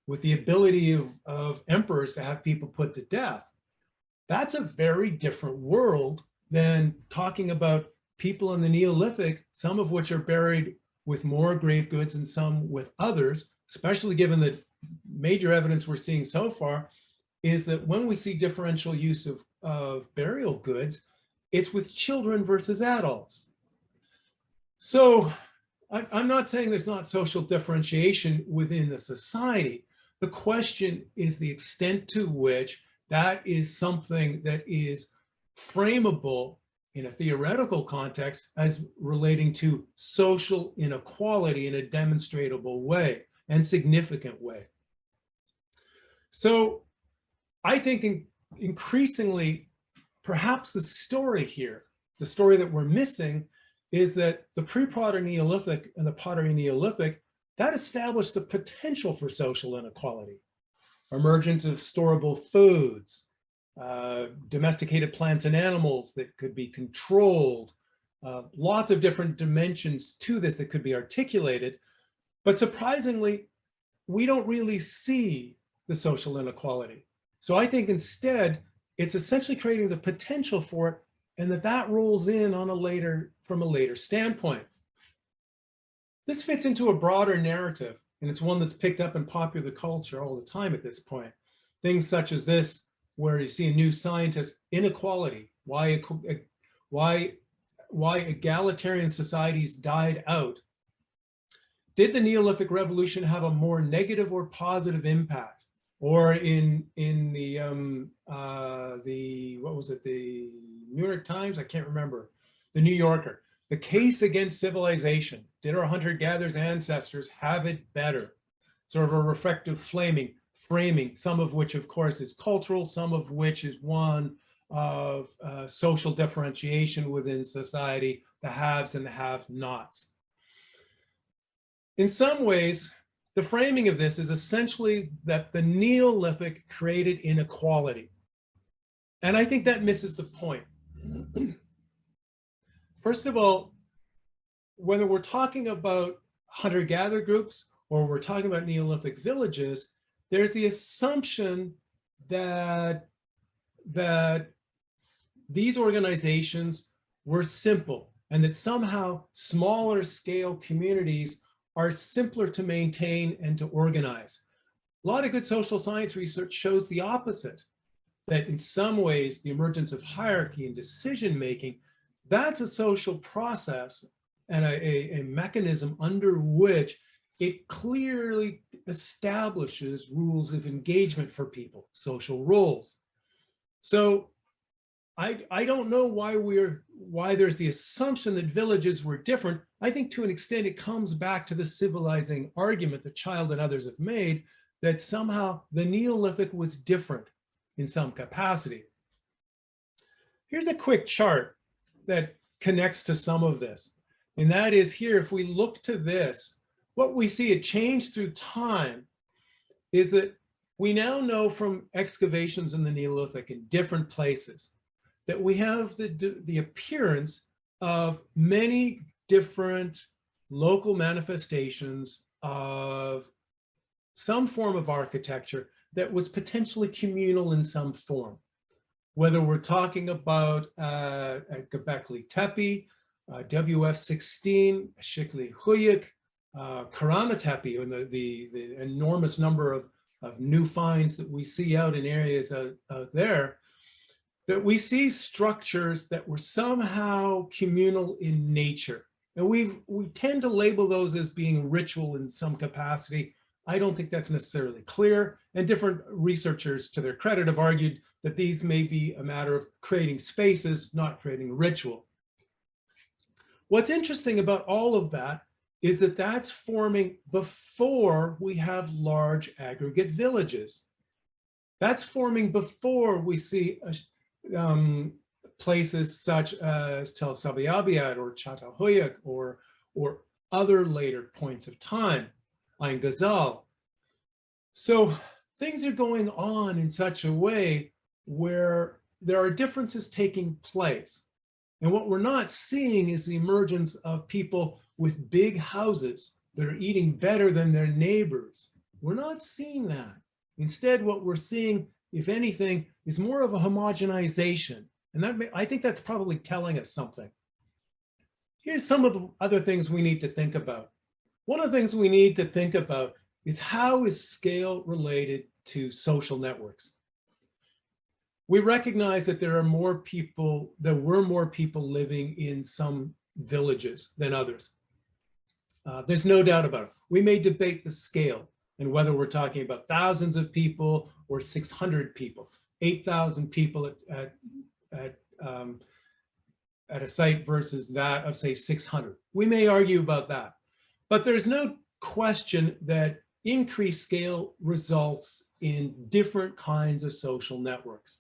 with the ability of emperors to have people put to death, that's a very different world than talking about people in the Neolithic, some of which are buried with more grave goods and some with others, especially given the major evidence we're seeing so far is that when we see differential use of burial goods, it's with children versus adults. So I'm not saying there's not social differentiation within the society. The question is the extent to which that is something that is frameable in a theoretical context as relating to social inequality in a demonstrable way and significant way. So I think increasingly, perhaps the story here, the story that we're missing, is that the pre-pottery Neolithic and the pottery Neolithic, that established the potential for social inequality. Emergence of storable foods, domesticated plants and animals that could be controlled, lots of different dimensions to this that could be articulated. But surprisingly, we don't really see the social inequality. So I think instead, it's essentially creating the potential for it, and that rolls in on from a later standpoint. This fits into a broader narrative, and it's one that's picked up in popular culture all the time at this point. Things such as this, where you see a new scientist, inequality, why egalitarian societies died out. Did the Neolithic Revolution have a more negative or positive impact? Or in the what was it, the New York Times? I can't remember. The New Yorker. The case against civilization. Did our hunter-gatherers ancestors have it better? Sort of a reflective framing, some of which, of course, is cultural, some of which is one of social differentiation within society, the haves and the have-nots. In some ways, the framing of this is essentially that the Neolithic created inequality. And I think that misses the point. First of all, whether we're talking about hunter-gatherer groups or we're talking about Neolithic villages, there's the assumption that these organizations were simple and that somehow smaller scale communities are simpler to maintain and to organize. A lot of good social science research shows the opposite, that in some ways, the emergence of hierarchy and decision-making, that's a social process and a mechanism under which it clearly establishes rules of engagement for people, social roles. So I don't know why there's the assumption that villages were different. I think to an extent it comes back to the civilizing argument that Child and others have made that somehow the Neolithic was different in some capacity. Here's a quick chart that connects to some of this. And that is here, if we look to this, what we see, it changed through time, is that We now know from excavations in the Neolithic in different places that we have the appearance of many different local manifestations of some form of architecture that was potentially communal in some form. Whether we're talking about Göbekli Tepe, WF16, Şikli Kuijt, Karana Tepe, and the enormous number of new finds that we see out in areas out there, that we see structures that were somehow communal in nature. And we tend to label those as being ritual in some capacity. I don't think that's necessarily clear. And different researchers, to their credit, have argued that these may be a matter of creating spaces, not creating ritual. What's interesting about all of that is that that's forming before we have large aggregate villages. That's forming before we see places such as Tel Sabiabiad or Çatalhöyük or other later points of time, Ain Ghazal. So things are going on in such a way where there are differences taking place. And what we're not seeing is the emergence of people with big houses that are eating better than their neighbors. We're not seeing that. Instead, what we're seeing, if anything, is more of a homogenization. And I think that's probably telling us something. Here's some of the other things we need to think about. One of the things we need to think about is how is scale related to social networks? We recognize that there were more people living in some villages than others. There's no doubt about it. We may debate the scale and whether we're talking about thousands of people or 600 people, 8,000 people at a site versus that of, say, 600. We may argue about that. But there's no question that increased scale results in different kinds of social networks.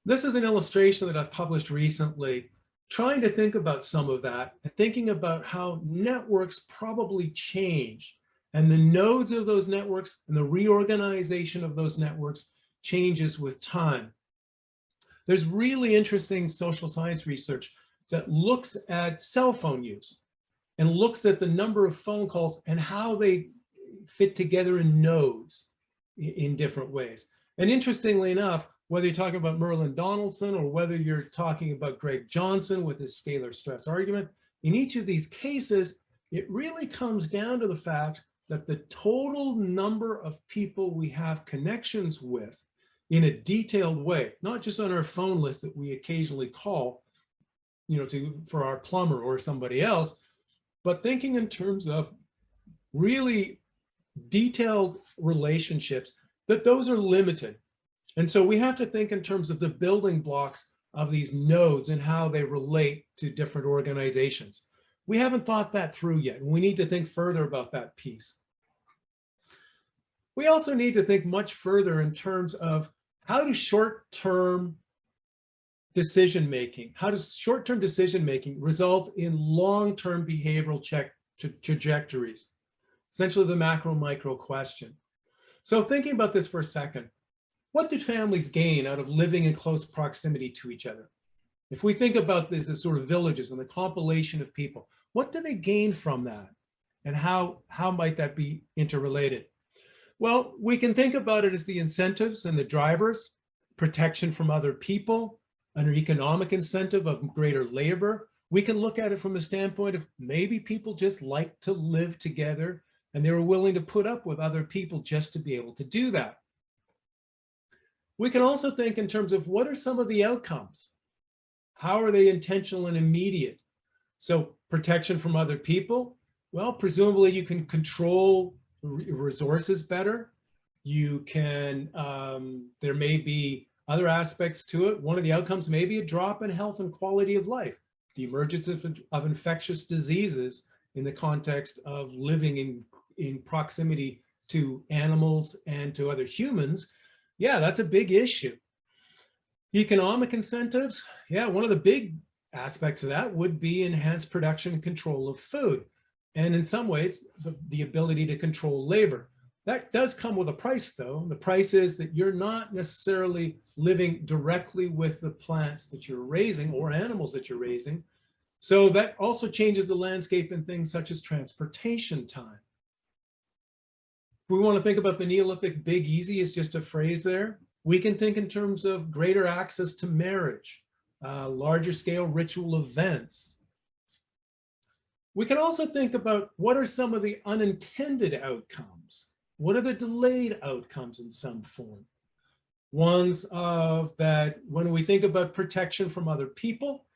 This is an illustration that I've published recently, trying to think about some of that and thinking about how networks probably change and the nodes of those networks and the reorganization of those networks changes with time. There's really interesting social science research that looks at cell phone use and looks at the number of phone calls and how they fit together in nodes in different ways. And interestingly enough, whether you're talking about Merlin Donaldson or whether you're talking about Greg Johnson with his scalar stress argument, in each of these cases, it really comes down to the fact that the total number of people we have connections with in a detailed way, not just on our phone list that we occasionally call, for our plumber or somebody else, but thinking in terms of really detailed relationships, that those are limited. And so we have to think in terms of the building blocks of these nodes and how they relate to different organizations. We haven't thought that through yet, and we need to think further about that piece. We also need to think much further in terms of how does short-term decision-making result in long-term behavioral trajectories, essentially the macro-micro question. So thinking about this for a second, what did families gain out of living in close proximity to each other? If we think about this as sort of villages and the compilation of people, what do they gain from that? And how might that be interrelated? Well, we can think about it as the incentives and the drivers, protection from other people, an economic incentive of greater labor. We can look at it from the standpoint of maybe people just like to live together and they were willing to put up with other people just to be able to do that. We can also think in terms of what are some of the outcomes? How are they intentional and immediate? So protection from other people, well, presumably you can control resources better. You can, there may be other aspects to it. One of the outcomes may be a drop in health and quality of life. The emergence of infectious diseases in the context of living in proximity to animals and to other humans. Yeah, that's a big issue. Economic incentives, yeah, one of the big aspects of that would be enhanced production and control of food. And in some ways, the ability to control labor. That does come with a price, though. The price is that you're not necessarily living directly with the plants that you're raising or animals that you're raising. So that also changes the landscape in things such as transportation time. We want to think about the Neolithic big easy is just a phrase there. We can think in terms of greater access to marriage, larger scale ritual events. We can also think about what are some of the unintended outcomes? What are the delayed outcomes in some form? Ones of that when we think about protection from other people,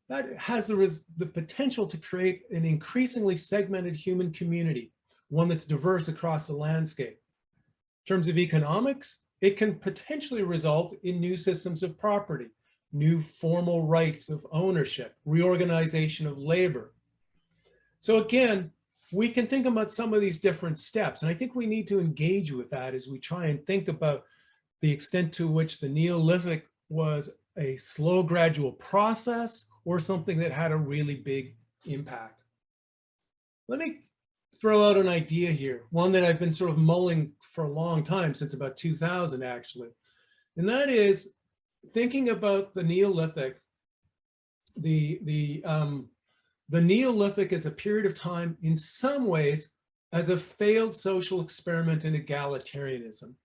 that has the potential to create an increasingly segmented human community, one that's diverse across the landscape. In terms of economics, it can potentially result in new systems of property, new formal rights of ownership, reorganization of labor. So again, we can think about some of these different steps, and I think we need to engage with that as we try and think about the extent to which the Neolithic was a slow, gradual process or something that had a really big impact. Let me throw out an idea here, one that I've been sort of mulling for a long time, since about 2000 actually, and that is thinking about the Neolithic, the Neolithic as a period of time in some ways as a failed social experiment in egalitarianism.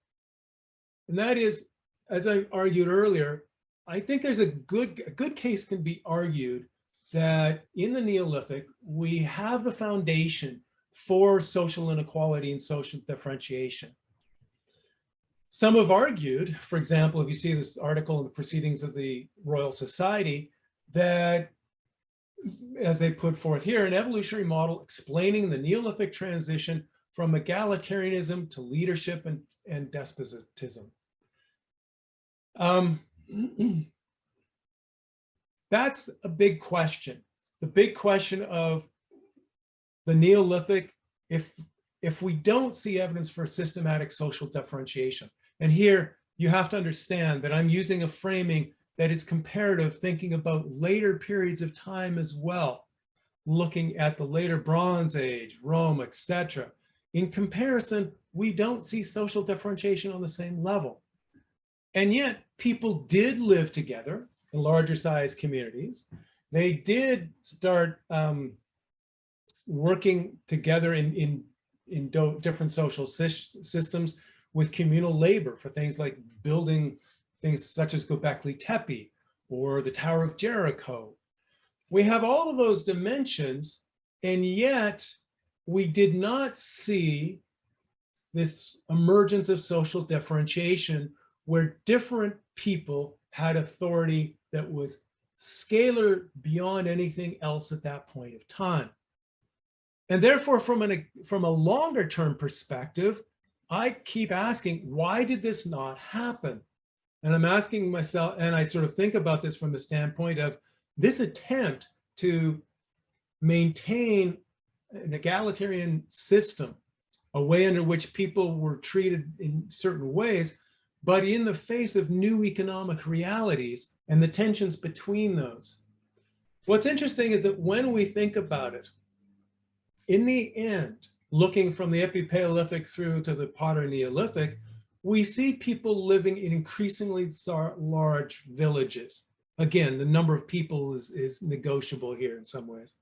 And that is, as I argued earlier, I think there's a good case can be argued that in the Neolithic, we have the foundation for social inequality and social differentiation. Some have argued, for example, if you see this article in the Proceedings of the Royal Society, that, as they put forth here, an evolutionary model explaining the Neolithic transition from egalitarianism to leadership and despotism. That's a big question. The big question of the Neolithic, if we don't see evidence for systematic social differentiation. And here you have to understand that I'm using a framing that is comparative, thinking about later periods of time as well, looking at the later Bronze Age, Rome, etc. In comparison, we don't see social differentiation on the same level. And yet people did live together in larger size communities. They did start working together in different social systems with communal labor for things like building things such as Göbekli Tepe or the Tower of Jericho. We have all of those dimensions, and yet we did not see this emergence of social differentiation where different people had authority that was scalar beyond anything else at that point of time. And therefore, from a longer term perspective, I keep asking, why did this not happen? And I'm asking myself, and I sort of think about this from the standpoint of this attempt to maintain an egalitarian system, a way under which people were treated in certain ways, but in the face of new economic realities and the tensions between those. What's interesting is that when we think about it, in the end, looking from the Epipaleolithic through to the Pottery Neolithic, we see people living in increasingly large villages. Again, the number of people is negotiable here in some ways.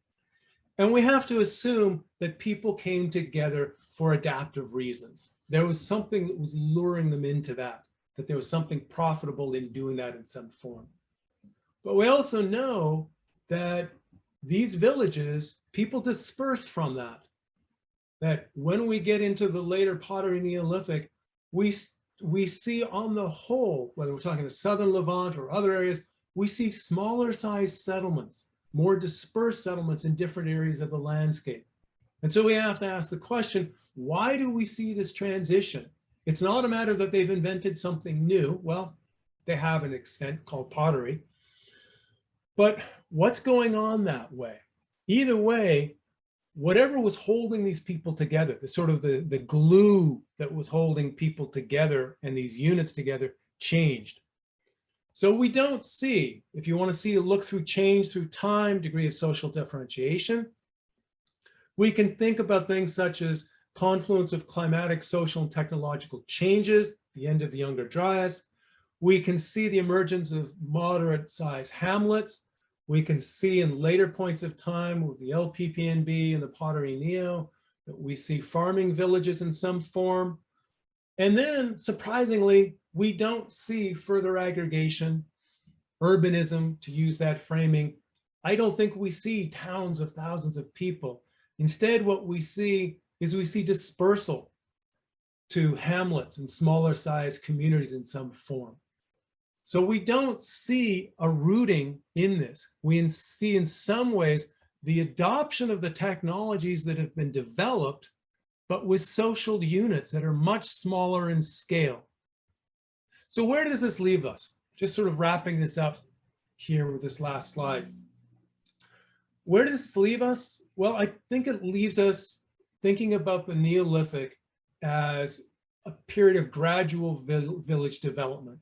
And we have to assume that people came together for adaptive reasons. There was something that was luring them into that there was something profitable in doing that in some form. But we also know that these villages, people dispersed from that when we get into the later Pottery Neolithic, we see on the whole, whether we're talking the southern Levant or other areas, we see smaller sized settlements, more dispersed settlements in different areas of the landscape. And so we have to ask the question, why do we see this transition? It's not a matter that they've invented something new. Well, they have an extent called pottery. But what's going on that way? Either way, whatever was holding these people together, the sort of the glue that was holding people together and these units together changed. So we don't see, if you want to see a look through change through time, degree of social differentiation, we can think about things such as confluence of climatic, social, and technological changes, the end of the Younger Dryas. We can see the emergence of moderate-sized hamlets. We can see in later points of time with the LPPNB and the Pottery Neo that we see farming villages in some form. And then, surprisingly, we don't see further aggregation, urbanism, to use that framing. I don't think we see towns of thousands of people. Instead, what we see is we see dispersal to hamlets and smaller sized communities in some form. So we don't see a rooting in this. We see in some ways the adoption of the technologies that have been developed, but with social units that are much smaller in scale. So where does this leave us? Just sort of wrapping this up here with this last slide. Where does this leave us? Well, I think it leaves us thinking about the Neolithic as a period of gradual village development.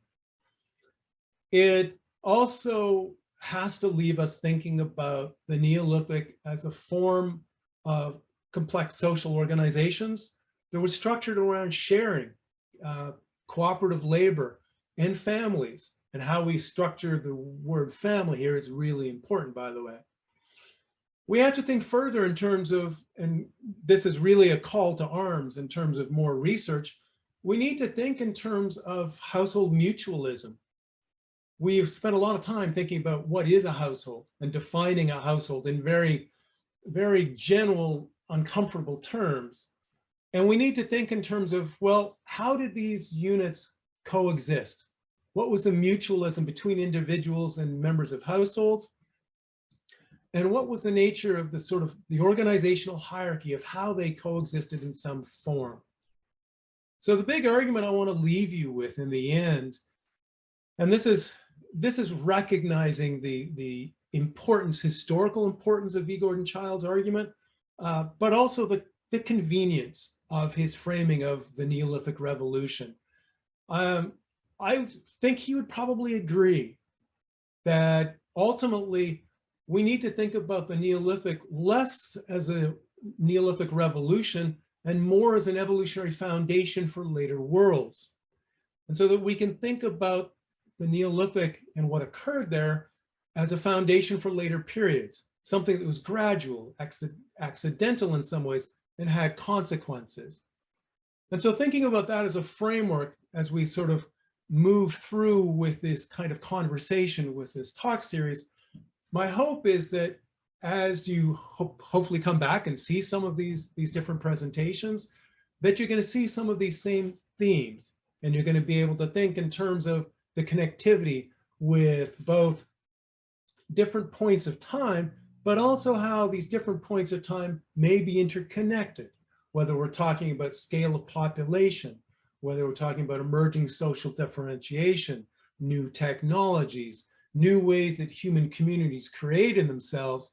It also has to leave us thinking about the Neolithic as a form of complex social organizations that was structured around sharing, cooperative labor, and families. And how we structure the word family here is really important, by the way. We have to think further in terms of, and this is really a call to arms in terms of more research, we need to think in terms of household mutualism. We've spent a lot of time thinking about what is a household and defining a household in very, very general, uncomfortable terms. And we need to think in terms of, well, how did these units coexist? What was the mutualism between individuals and members of households? And what was the nature of the sort of the organizational hierarchy of how they coexisted in some form? So the big argument I want to leave you with in the end, and this is recognizing the importance, historical importance of V. Gordon Childs' argument, but also the convenience of his framing of the Neolithic Revolution. I think he would probably agree that ultimately we need to think about the Neolithic less as a Neolithic revolution and more as an evolutionary foundation for later worlds. And so that we can think about the Neolithic and what occurred there as a foundation for later periods, something that was gradual, accidental in some ways, and had consequences. And so thinking about that as a framework, as we sort of move through with this kind of conversation with this talk series, my hope is that as you hopefully come back and see some of these different presentations, that you're going to see some of these same themes, and you're going to be able to think in terms of the connectivity with both different points of time, but also how these different points of time may be interconnected, whether we're talking about scale of population, whether we're talking about emerging social differentiation, new technologies, new ways that human communities create in themselves,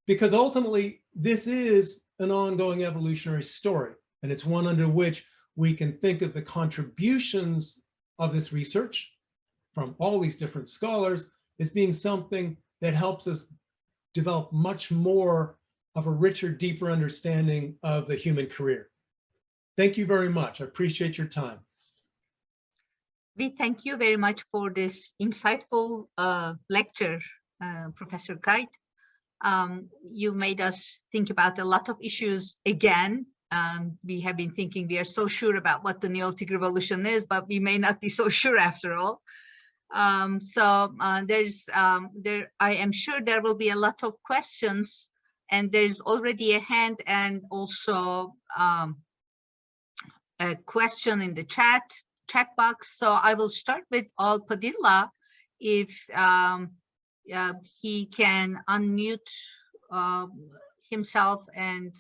because ultimately this is an ongoing evolutionary story, and it's one under which we can think of the contributions of this research from all these different scholars as being something that helps us develop much more of a richer, deeper understanding of the human career. Thank you very much. I appreciate your time. We thank you very much for this insightful lecture, Professor Kuijt. You made us think about a lot of issues again. We have been thinking we are so sure about what the Neolithic Revolution is, but we may not be so sure after all. I am sure there will be a lot of questions, and there's already a hand and also a question in the chat box. So I will start with Al Padilla, if he can unmute himself and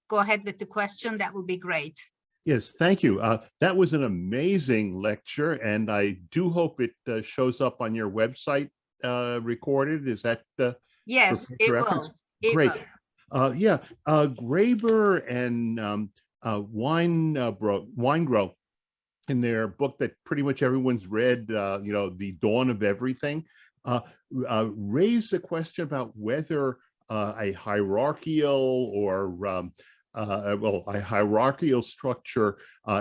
go ahead with the question. That will be great. Yes, thank you. That was an amazing lecture, and I do hope it shows up on your website recorded. Is that yes, it reference? Will. Great. Graeber and Weingrow, in their book that pretty much everyone's read, The Dawn of Everything, raised the question about whether a hierarchical or well, a hierarchical structure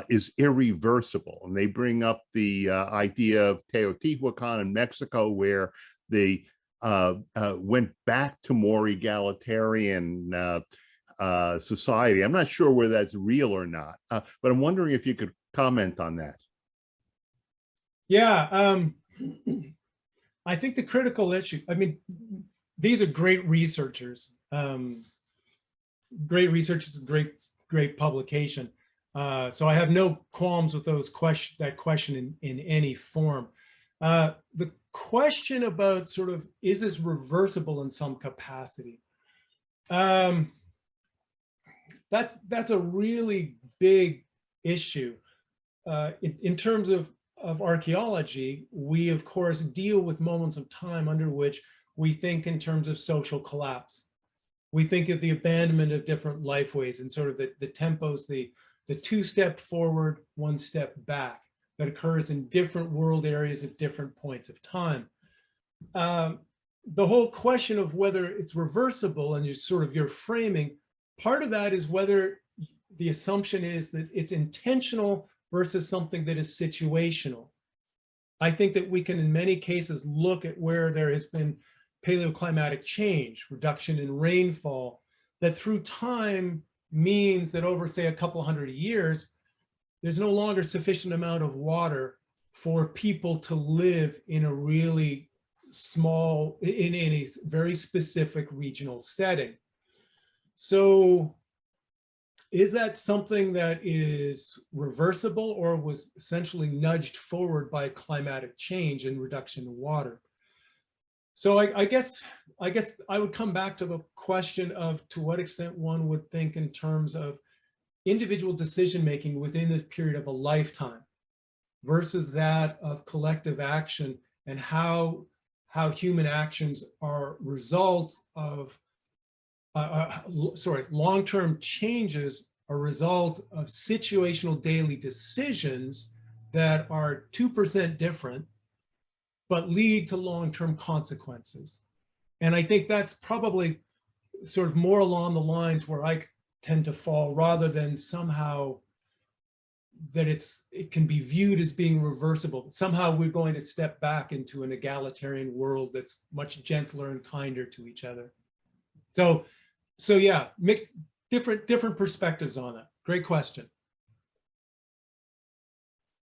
is irreversible. And they bring up the idea of Teotihuacan in Mexico, where they went back to more egalitarian society. I'm not sure whether that's real or not, but I'm wondering if you could comment on that. Yeah, I think the critical issue, I mean, these are great researchers, great publication. So I have no qualms with that question in any form. The question about sort of, is this reversible in some capacity? That's a really big issue. In terms of archaeology, we of course deal with moments of time under which we think in terms of social collapse. We think of the abandonment of different lifeways and sort of the tempos, the 2-step forward, 1 step back that occurs in different world areas at different points of time. The whole question of whether it's reversible and your framing, part of that is whether the assumption is that it's intentional versus something that is situational. I think that we can, in many cases, look at where there has been paleoclimatic change, reduction in rainfall, that through time means that over, say, a couple hundred years, there's no longer sufficient amount of water for people to live in a really small, in a very specific regional setting. So is that something that is reversible or was essentially nudged forward by climatic change and reduction in water? So I guess I would come back to the question of to what extent one would think in terms of individual decision-making within the period of a lifetime versus that of collective action, and how human actions are result of long-term changes, a result of situational daily decisions that are 2% different, but lead to long-term consequences. And I think that's probably sort of more along the lines where I tend to fall, rather than somehow that it can be viewed as being reversible. Somehow we're going to step back into an egalitarian world that's much gentler and kinder to each other. So yeah, different perspectives on that. Great question.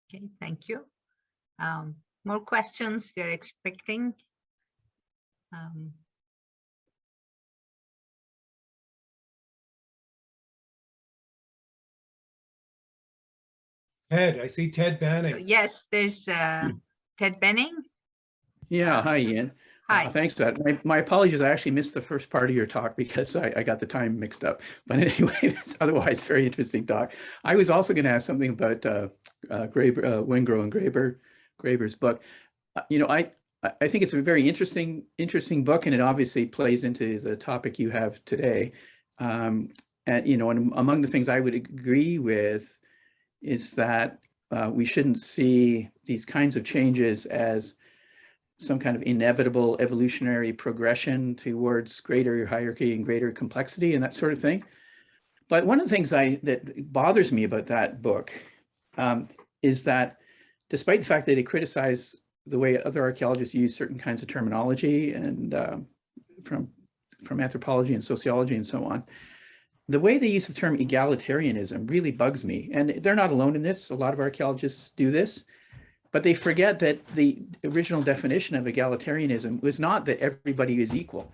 Okay, thank you. More questions we're expecting. Ted, I see Ted Banning. Yes, there's Ted Banning. Yeah, hi, Ian. Hi. Thanks for that. My apologies, I actually missed the first part of your talk because I got the time mixed up. But anyway, it's otherwise very interesting talk. I was also going to ask something about Graeber, Wengrow and Graeber's book. I think it's a very interesting book, and it obviously plays into the topic you have today. And among the things I would agree with is that we shouldn't see these kinds of changes as some kind of inevitable evolutionary progression towards greater hierarchy and greater complexity and that sort of thing. But one of the things that bothers me about that book is that despite the fact that it criticized the way other archaeologists use certain kinds of terminology and from anthropology and sociology and so on, the way they use the term egalitarianism really bugs me. And they're not alone in this. A lot of archaeologists do this. But they forget that the original definition of egalitarianism was not that everybody is equal.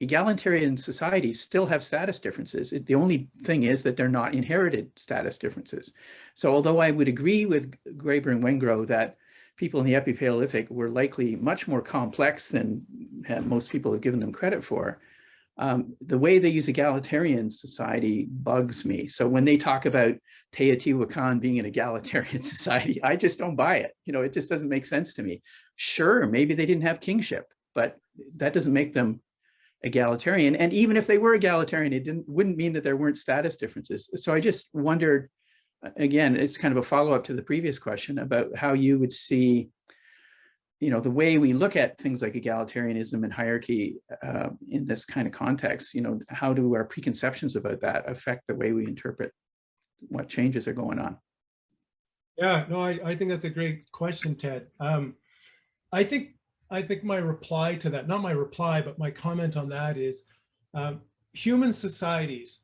Egalitarian societies still have status differences. The only thing is that they're not inherited status differences. So although I would agree with Graeber and Wengrow that people in the Epipaleolithic were likely much more complex than most people have given them credit for, the way they use egalitarian society bugs me. So when they talk about Teotihuacan being an egalitarian society, I just don't buy it. It just doesn't make sense to me. Sure, maybe they didn't have kingship, but that doesn't make them egalitarian. And even if they were egalitarian, it wouldn't mean that there weren't status differences. So I just wondered, again, it's kind of a follow-up to the previous question about how you would see the way we look at things like egalitarianism and hierarchy in this kind of context, how do our preconceptions about that affect the way we interpret what changes are going on? Yeah, no, I think that's a great question, Ted. I think my reply to that, not my reply, but my comment on that is human societies,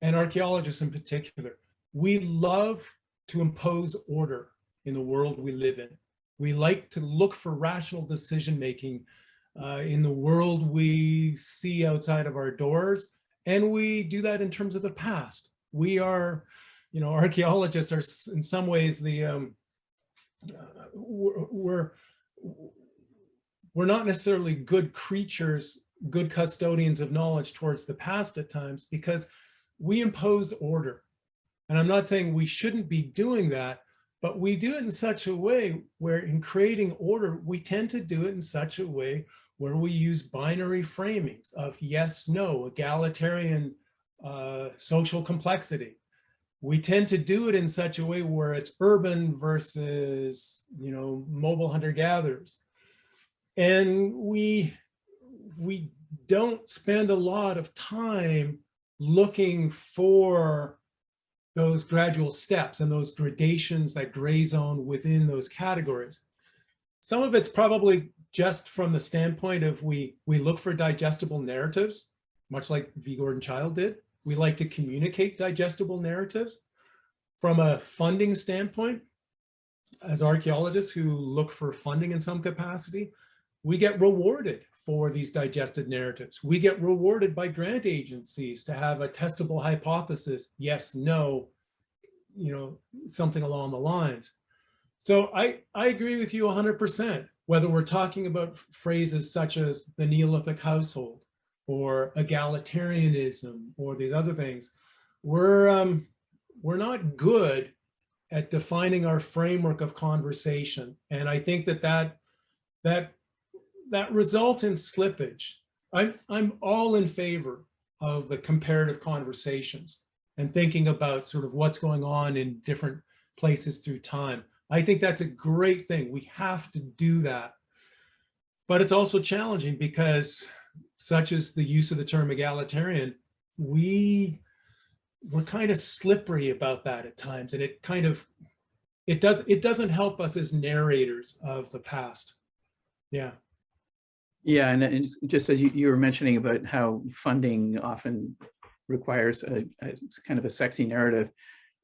and archaeologists in particular, we love to impose order in the world we live in. We like to look for rational decision-making in the world we see outside of our doors, and we do that in terms of the past. We are, archaeologists are in some ways we're not necessarily good creatures, good custodians of knowledge towards the past at times, because we impose order. And I'm not saying we shouldn't be doing that, but we do it in such a way where in creating order, we tend to do it in such a way where we use binary framings of yes, no, egalitarian social complexity. We tend to do it in such a way where it's urban versus, mobile hunter-gatherers. And we don't spend a lot of time looking for those gradual steps and those gradations, that gray zone within those categories. Some of it's probably just from the standpoint of we look for digestible narratives, much like V. Gordon Childe did. We like to communicate digestible narratives. From a funding standpoint, as archaeologists who look for funding in some capacity, we get rewarded for these digested narratives. We get rewarded by grant agencies to have a testable hypothesis, yes, no, something along the lines. So I agree with you 100%, whether we're talking about phrases such as the Neolithic household or egalitarianism or these other things. We're not good at defining our framework of conversation. And I think that results in slippage. I'm all in favor of the comparative conversations and thinking about sort of what's going on in different places through time. I think that's a great thing. We have to do that. But it's also challenging because, such as the use of the term egalitarian, we're kind of slippery about that at times, and it doesn't help us as narrators of the past. Yeah. Yeah, and just as you were mentioning about how funding often requires a kind of a sexy narrative,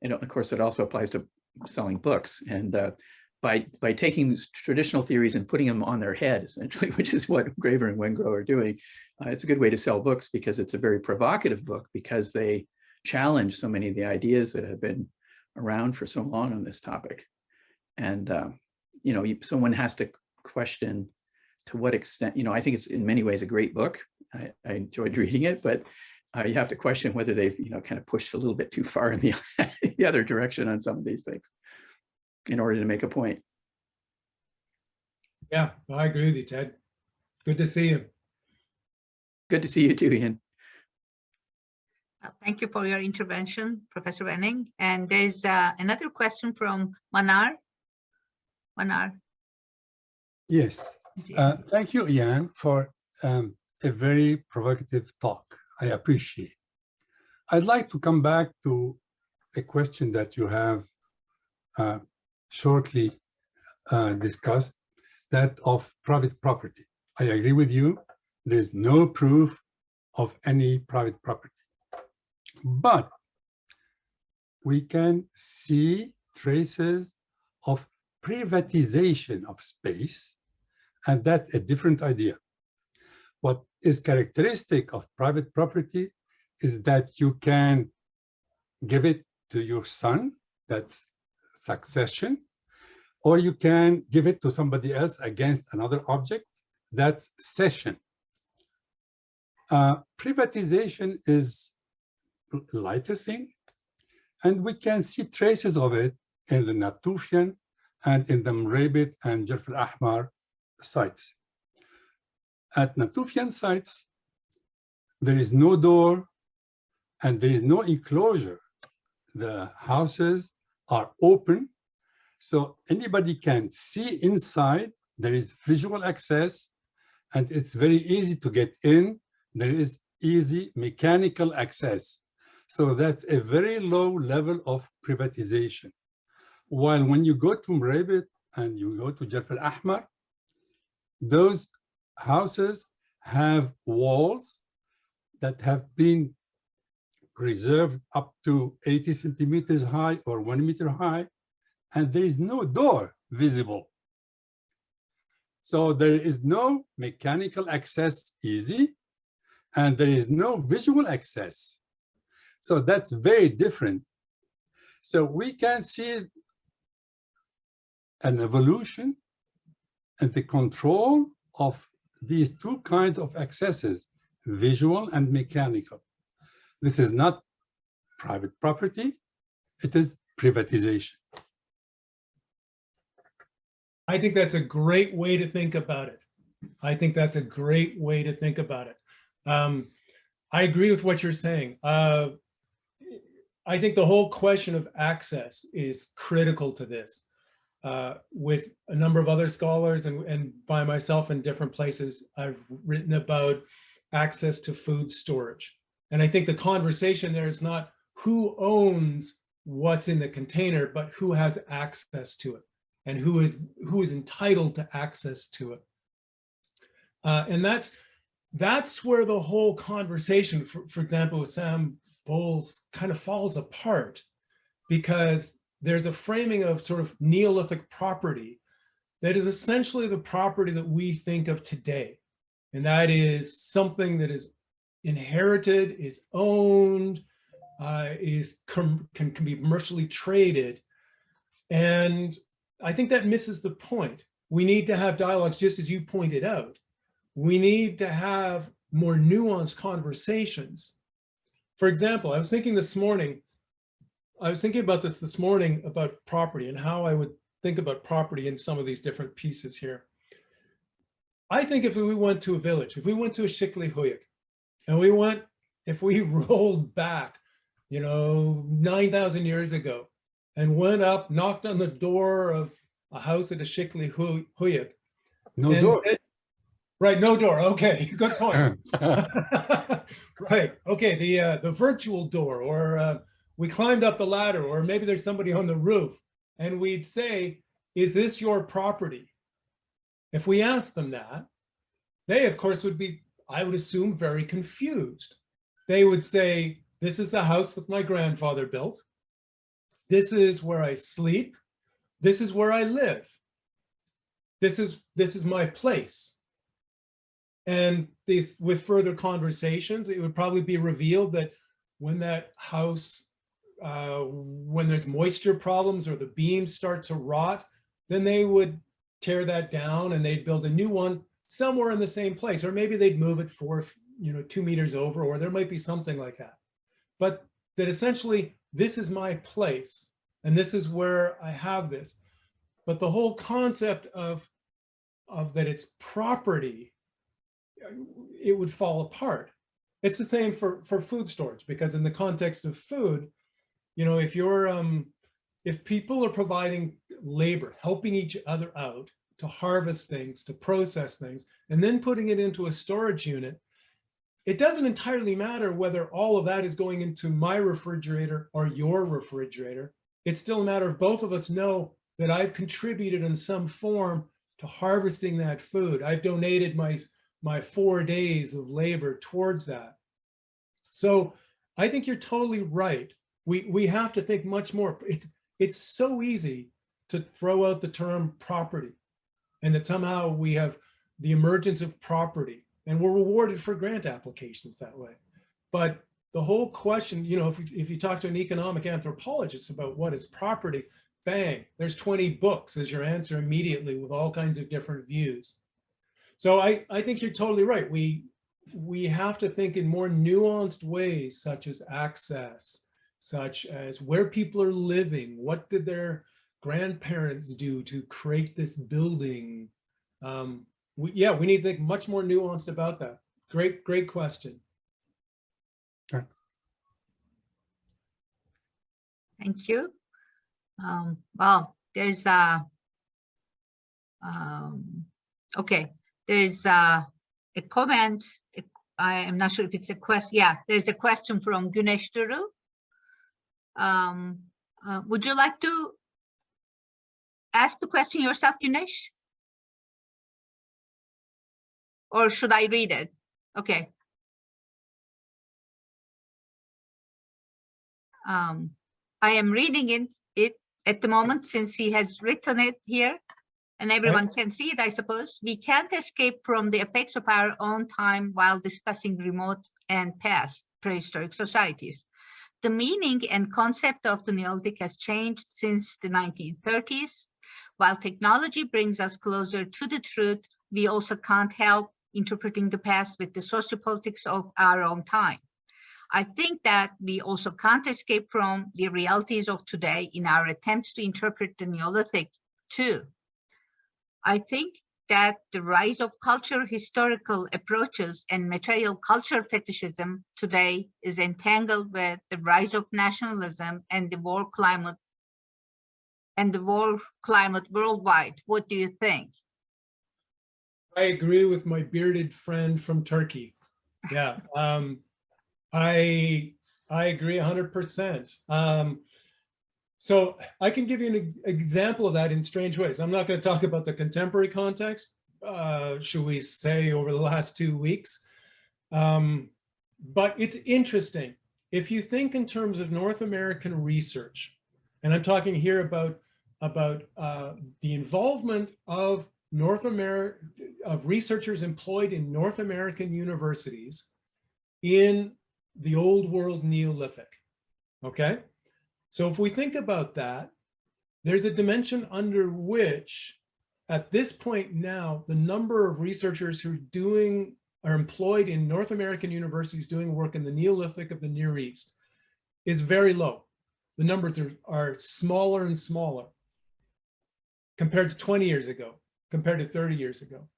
and of course it also applies to selling books. And by taking these traditional theories and putting them on their head, essentially, which is what Graeber and Wengrow are doing, it's a good way to sell books because it's a very provocative book, because they challenge so many of the ideas that have been around for so long on this topic. And someone has to question to what extent, I think it's in many ways a great book. I enjoyed reading it, but you have to question whether they've, kind of pushed a little bit too far in the other direction on some of these things in order to make a point. Yeah, I agree with you, Ted. Good to see you. Good to see you too, Ian. Thank you for your intervention, Professor Wenning. And there's another question from Manar. Manar. Yes. Thank you, Ian, for a very provocative talk. I appreciate. I'd like to come back to a question that you have shortly discussed, that of private property. I agree with you. There's no proof of any private property. But we can see traces of privatization of space, and that's a different idea. What is characteristic of private property is that you can give it to your son, that's succession, or you can give it to somebody else against another object, that's cession. Privatization is a lighter thing, and we can see traces of it in the Natufian and in the Mrabit and Jarf al-Ahmar sites. At Natufian sites, there is no door and there is no enclosure. The houses are open, so anybody can see inside there is visual access, and it's very easy to get in. There is easy mechanical access. So that's a very low level of privatization. While when you go to Mrabit and you go to Jarf al-Ahmar, those houses have walls that have been preserved up to 80 centimeters high or 1 meter high, and there is no door visible. So there is no mechanical access easy, and there is no visual access. So that's very different. So we can see an evolution and the control of these two kinds of accesses, visual and mechanical. This is not private property, it is privatization. I think that's a great way to think about it. I think that's a great way to think about it. I agree with what you're saying. I think the whole question of access is critical to this. With a number of other scholars and by myself in different places, I've written about access to food storage. And I think the conversation there is not who owns what's in the container, but who has access to it and who is entitled to access to it. And that's where the whole conversation, for example, with Sam Bowles kind of falls apart, because there's a framing of sort of Neolithic property that is essentially the property that we think of today. And that is something that is inherited, is owned, can be commercially traded. And I think that misses the point. We need to have dialogues, just as you pointed out. We need to have more nuanced conversations. For example, I was thinking about this morning about property and how I would think about property in some of these different pieces here. I think if we went to a village, if we went to a Shikli Huyuk, and if we rolled back, 9,000 years ago and went up, knocked on the door of a house at a Shikli Huyuk. No door. Right, no door. Okay, good point. Right. Okay, the virtual door, or we climbed up the ladder, or maybe there's somebody on the roof, and we'd say, "Is this your property?" If we asked them that, they, of course, would be, I would assume, very confused. They would say, "This is the house that my grandfather built. This is where I sleep. This is where I live. This is my place." And with further conversations, it would probably be revealed that when that house, when there's moisture problems or the beams start to rot, then they would tear that down and they'd build a new one somewhere in the same place, or maybe they'd move it 2 meters over, or there might be something like that. But that essentially, this is my place and this is where I have this. But the whole concept of that it's property, it would fall apart. It's the same for food storage, because in the context of food, if people are providing labor, helping each other out to harvest things, to process things, and then putting it into a storage unit, it doesn't entirely matter whether all of that is going into my refrigerator or your refrigerator. It's still a matter of both of us know that I've contributed in some form to harvesting that food. I've donated my 4 days of labor towards that. So I think you're totally right. We have to think much more. It's so easy to throw out the term property, and that somehow we have the emergence of property and we're rewarded for grant applications that way. But the whole question, if you talk to an economic anthropologist about what is property, bang, there's 20 books as your answer immediately with all kinds of different views. So I think you're totally right. We have to think in more nuanced ways, such as access, such as where people are living, what did their grandparents do to create this building? We need to think much more nuanced about that. Great question. Thanks. Thank you. Well, there's a Okay, there's a comment. I am not sure if it's a question. Yeah, there's a question from Güneş Duru. Would you like to ask the question yourself, Güneş? Or should I read it? Okay. I am reading it at the moment since he has written it here and everyone can see it, I suppose. We can't escape from the effects of our own time while discussing remote and past prehistoric societies. The meaning and concept of the Neolithic has changed since the 1930s. While technology brings us closer to the truth, we also can't help interpreting the past with the sociopolitics of our own time. I think that we also can't escape from the realities of today in our attempts to interpret the Neolithic too. I think that the rise of cultural historical approaches and material culture fetishism today is entangled with the rise of nationalism and the war climate worldwide. What do you think? I agree with my bearded friend from Turkey. Yeah, I agree 100%. So I can give you an example of that in strange ways. I'm not going to talk about the contemporary context, should we say, over the last 2 weeks. But it's interesting. If you think in terms of North American research, and I'm talking here about the involvement of researchers employed in North American universities in the Old World Neolithic, okay? So if we think about that, there's a dimension under which, at this point now, the number of researchers who are employed in North American universities doing work in the Neolithic of the Near East is very low. The numbers are smaller and smaller compared to 20 years ago, compared to 30 years ago.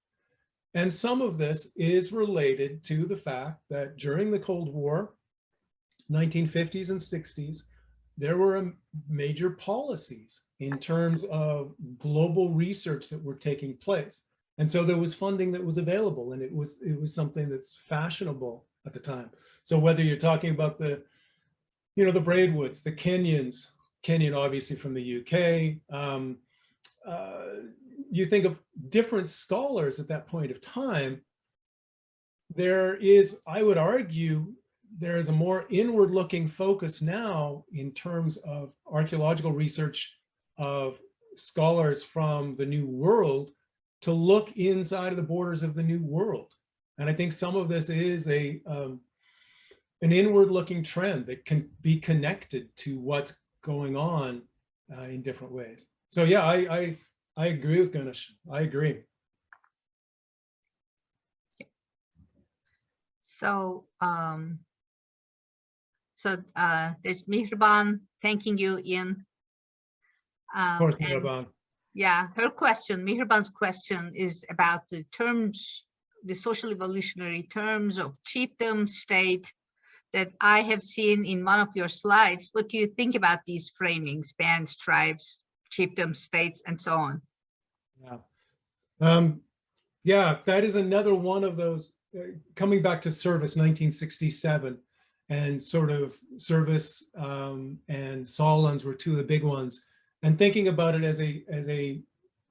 And some of this is related to the fact that during the Cold War, 1950s and 60s, there were major policies in terms of global research that were taking place. And so there was funding that was available, and it was something that's fashionable at the time. So whether you're talking about the Braidwoods, the Kenyon obviously from the UK, you think of different scholars at that point of time, there is, I would argue, there is a more inward-looking focus now in terms of archaeological research of scholars from the New World to look inside of the borders of the New World. And I think some of this is an inward-looking trend that can be connected to what's going on in different ways. So yeah, I agree with Güneş. I agree. So, there's Mihriban thanking you, Ian. Of course, Mihriban. Yeah, Mihriban's question is about the terms, the social evolutionary terms of chiefdom, state, that I have seen in one of your slides. What do you think about these framings, bands, tribes, chiefdom, states, and so on? Yeah, yeah, that is another one of those, coming back to service, 1967. And sort of service and Solons were two of the big ones. And thinking about it as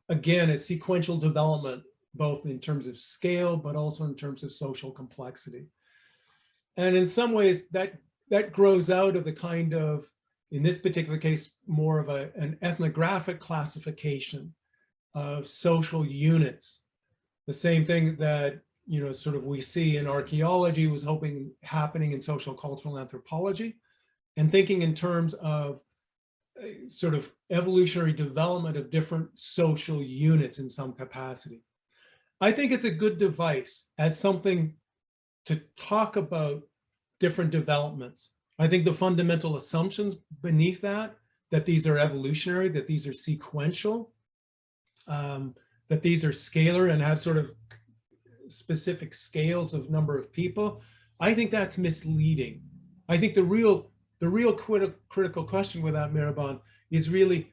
again, a sequential development, both in terms of scale, but also in terms of social complexity. And in some ways that grows out of the kind of, in this particular case, more of an ethnographic classification of social units. The same thing that sort of we see in archaeology was happening in social cultural anthropology, and thinking in terms of sort of evolutionary development of different social units in some capacity. I think it's a good device as something to talk about different developments. I think the fundamental assumptions beneath that these are evolutionary, that these are sequential, that these are scalar and have sort of specific scales of number of people, I think that's misleading. I think the real critical question with that, Mihriban, is really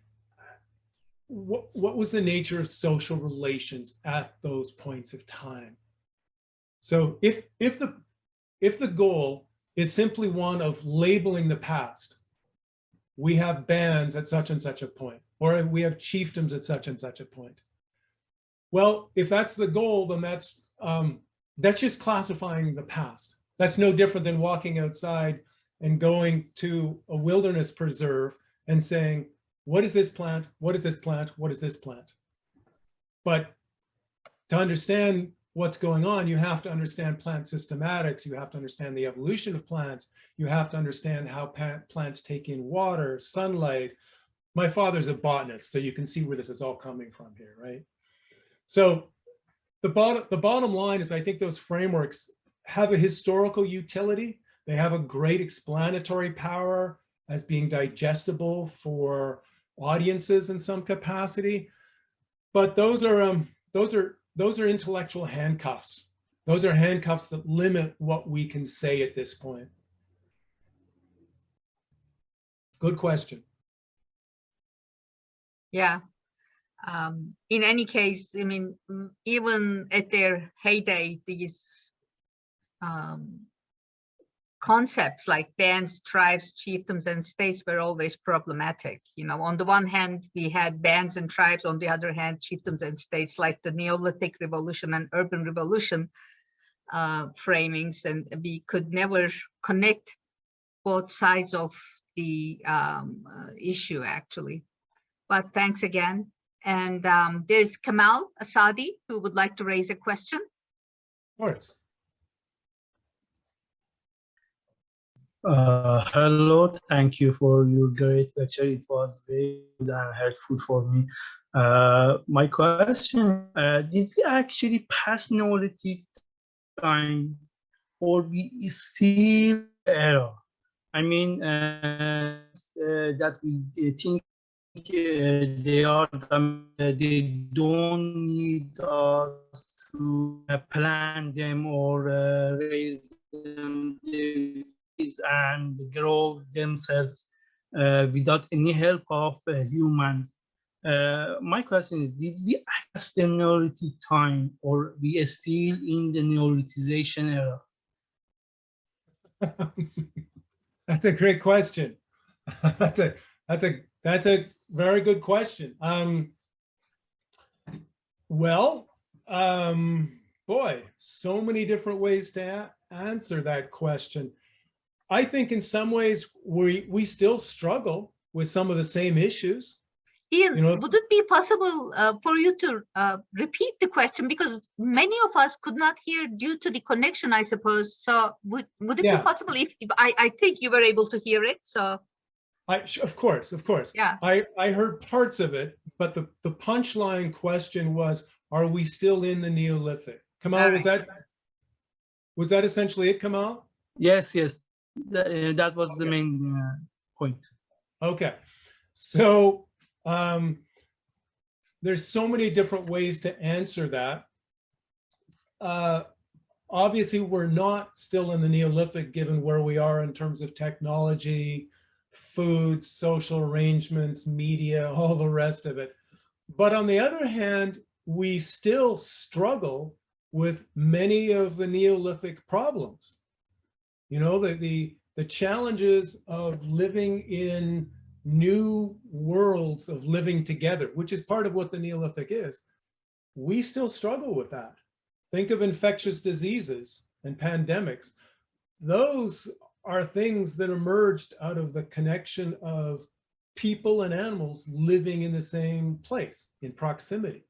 what was the nature of social relations at those points of time? So if the goal is simply one of labeling the past, we have bands at such and such a point, or we have chiefdoms at such and such a point. Well, if that's the goal, then that's just classifying the past. That's no different than walking outside and going to a wilderness preserve and saying, what is this plant? What is this plant? What is this plant? But to understand what's going on, you have to understand plant systematics. You have to understand the evolution of plants. You have to understand how plants take in water, sunlight. My father's a botanist, so you can see where this is all coming from here, right? So the bottom line is, I think those frameworks have a historical utility. They have a great explanatory power as being digestible for audiences in some capacity, but those are intellectual handcuffs. Those are handcuffs that limit what we can say at this point. Good question. Yeah. In any case, I mean, even at their heyday, these concepts like bands, tribes, chiefdoms, and states were always problematic. You know, on the one hand, we had bands and tribes. On the other hand, chiefdoms and states, like the Neolithic Revolution and Urban Revolution framings, and we could never connect both sides of the issue, actually. But thanks again. And there's Kamal Asadi, who would like to raise a question. Of course. Hello, thank you for your great lecture. It was very good and helpful for me. My question, did we actually pass Neolithic time, or we still era? I mean, that we think they don't need us to plant them or raise them and grow themselves without any help of humans. My question is, did we pass the Neolithic time, or we are still in the Neolithization era? That's a great question. That's a very good question. Boy, so many different ways to answer that question. I think in some ways we still struggle with some of the same issues. Ian, would it be possible for you to repeat the question, because many of us could not hear due to the connection, I suppose. So would it be possible if I think you were able to hear it? So of course. Yeah. I heard parts of it, but the punchline question was, are we still in the Neolithic? Kamal, was that essentially it, Kamal? Yes. That was the main point. Okay. So there's so many different ways to answer that. Obviously, we're not still in the Neolithic, given where we are in terms of technology, food, social arrangements, media, all the rest of it. But on the other hand, we still struggle with many of the Neolithic problems. You know, the challenges of living in new worlds of living together, which is part of what the Neolithic is. We still struggle with that. Think of infectious diseases and pandemics. Those are things that emerged out of the connection of people and animals living in the same place, in proximity.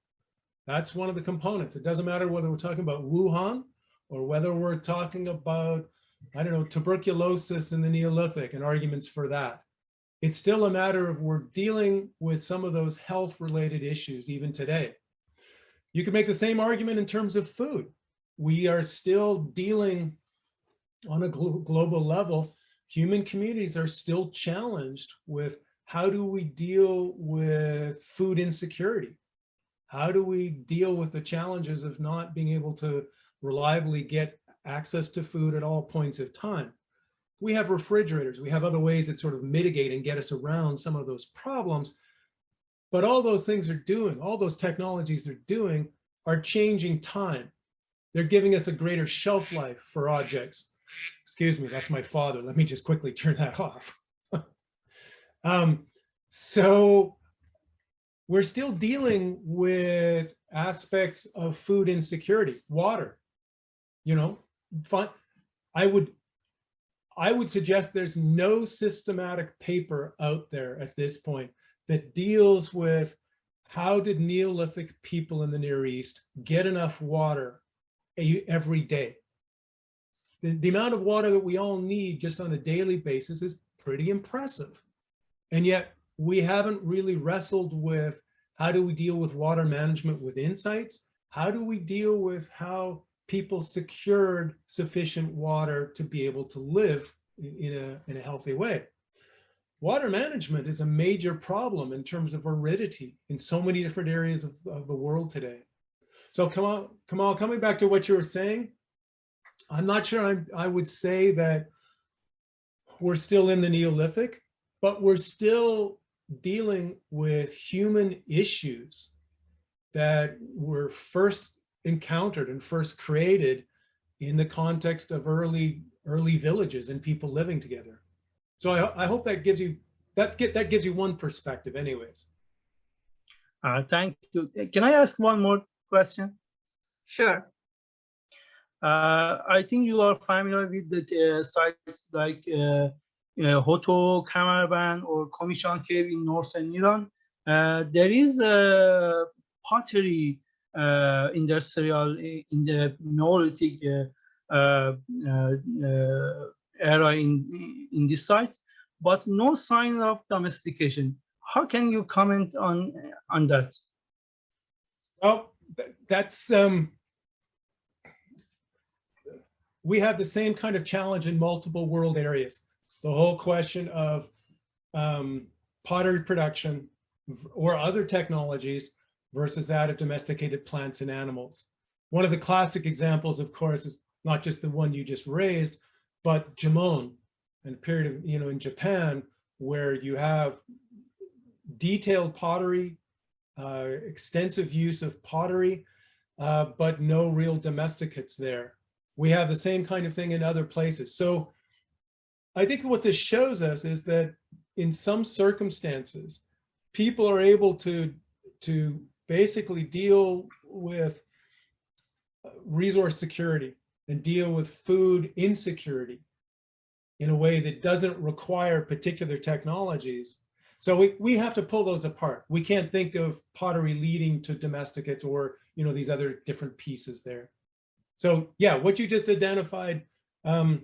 That's one of the components. It doesn't matter whether we're talking about Wuhan or whether we're talking about, I don't know, tuberculosis in the Neolithic and arguments for that. It's still a matter of we're dealing with some of those health-related issues even today. You can make the same argument in terms of food. We are still dealing on a global level. Human communities are still challenged with, how do we deal with food insecurity? How do we deal with the challenges of not being able to reliably get access to food at all points of time? We have refrigerators, we have other ways that sort of mitigate and get us around some of those problems. But all those things are doing, all those technologies are doing are changing time. They're giving us a greater shelf life for objects. Excuse me, that's my father. Let me just quickly turn that off. So we're still dealing with aspects of food insecurity, water, you know, I would suggest there's no systematic paper out there at this point that deals with how did Neolithic people in the Near East get enough water every day. The amount of water that we all need just on a daily basis is pretty impressive. And yet we haven't really wrestled with how do we deal with water management with insights? How do we deal with how people secured sufficient water to be able to live in a healthy way? Water management is a major problem in terms of aridity in so many different areas of the world today. So Kamal, coming back to what you were saying, I'm not sure I would say that we're still in the Neolithic, but we're still dealing with human issues that were first encountered and first created in the context of early villages and people living together. So I hope that gives you one perspective anyways. Thank you. Can I ask one more question? Sure. I think you are familiar with the sites like Hoto, Kamerban, or Komishan Cave in northern Iran. There is a pottery industrial in the Neolithic era in this site, but no sign of domestication. How can you comment on that? Well, that's we have the same kind of challenge in multiple world areas. The whole question of pottery production or other technologies versus that of domesticated plants and animals. One of the classic examples, of course, is not just the one you just raised, but Jomon, and a period of, in Japan, where you have detailed pottery, extensive use of pottery, but no real domesticates there. We have the same kind of thing in other places. So I think what this shows us is that in some circumstances, people are able to basically deal with resource security and deal with food insecurity in a way that doesn't require particular technologies. So we have to pull those apart. We can't think of pottery leading to domesticates or these other different pieces there. So yeah, what you just identified, yeah,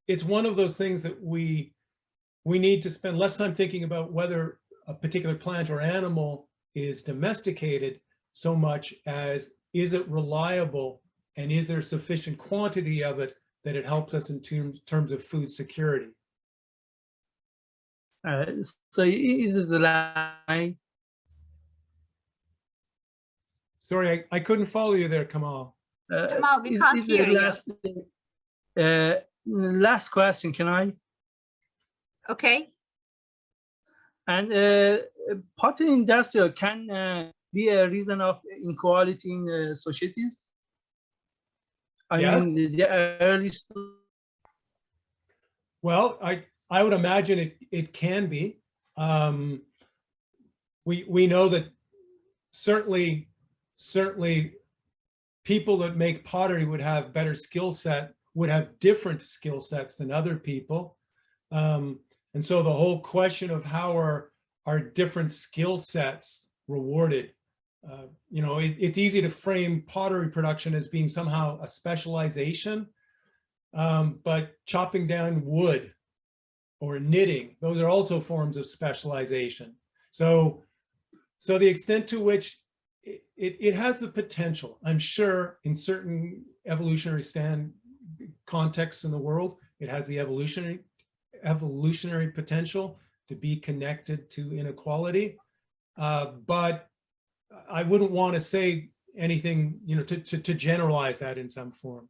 it's one of those things that we need to spend less time thinking about whether a particular plant or animal is domesticated so much as is it reliable and is there sufficient quantity of it that it helps us in terms of food security. So is it the line? Sorry, I couldn't follow you there, Kamal. Kamal, we can't hear you. Last question, can I? Okay. And pottery industrial can be a reason of inequality in societies? Yes. I mean, the early. Well, I would imagine it can be. We know that certainly people that make pottery would have better skill set, would have different skill sets than other people. And so the whole question of how are different skill sets rewarded? It's easy to frame pottery production as being somehow a specialization, but chopping down wood or knitting, those are also forms of specialization. So the extent to which it has the potential, I'm sure, in certain evolutionary contexts in the world, it has the evolutionary potential to be connected to inequality. But I wouldn't want to say anything, to generalize that in some form.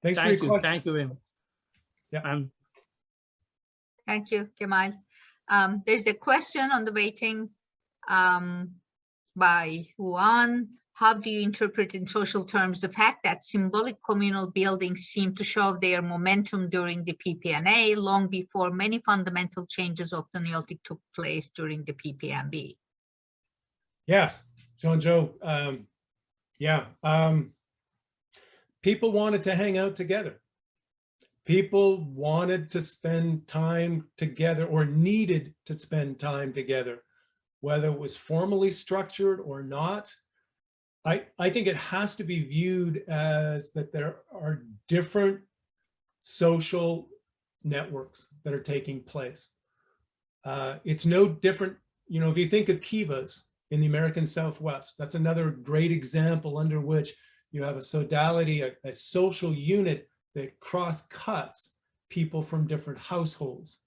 Thanks for your question. Thank you very much. Yeah. Thank you, Kemal. There's a question on the waiting by Juan. How do you interpret in social terms the fact that symbolic communal buildings seem to show their momentum during the PPNA long before many fundamental changes of the Neolithic took place during the PPNB? Yes, John Joe. People wanted to hang out together. People wanted to spend time together or needed to spend time together, whether it was formally structured or not. I think it has to be viewed as that there are different social networks that are taking place. It's no different, you know, if you think of kivas in the American Southwest, that's another great example under which you have a sodality, a social unit that cross-cuts people from different households.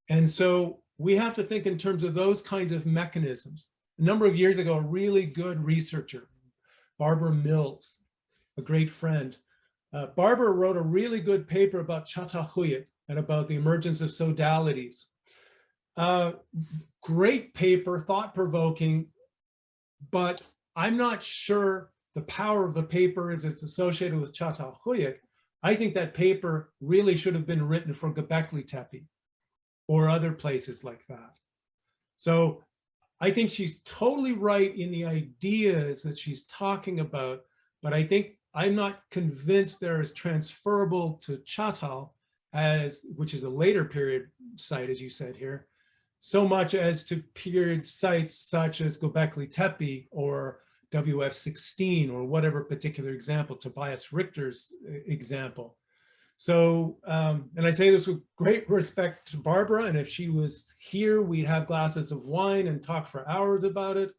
And so we have to think in terms of those kinds of mechanisms. A number of years ago, a really good researcher, Barbara Mills, a great friend, Barbara wrote a really good paper about Çatalhöyük and about the emergence of sodalities. Great paper, thought-provoking, but I'm not sure the power of the paper is it's associated with Çatalhöyük. I think that paper really should have been written for Göbekli Tepe or other places like that. So I think she's totally right in the ideas that she's talking about, but I think I'm not convinced they're as transferable to Çatal as, which is a later period site, as you said here, so much as to period sites such as Göbekli Tepe or WF16 or whatever particular example, Tobias Richter's example. So, and I say this with great respect to Barbara, and if she was here, we'd have glasses of wine and talk for hours about it.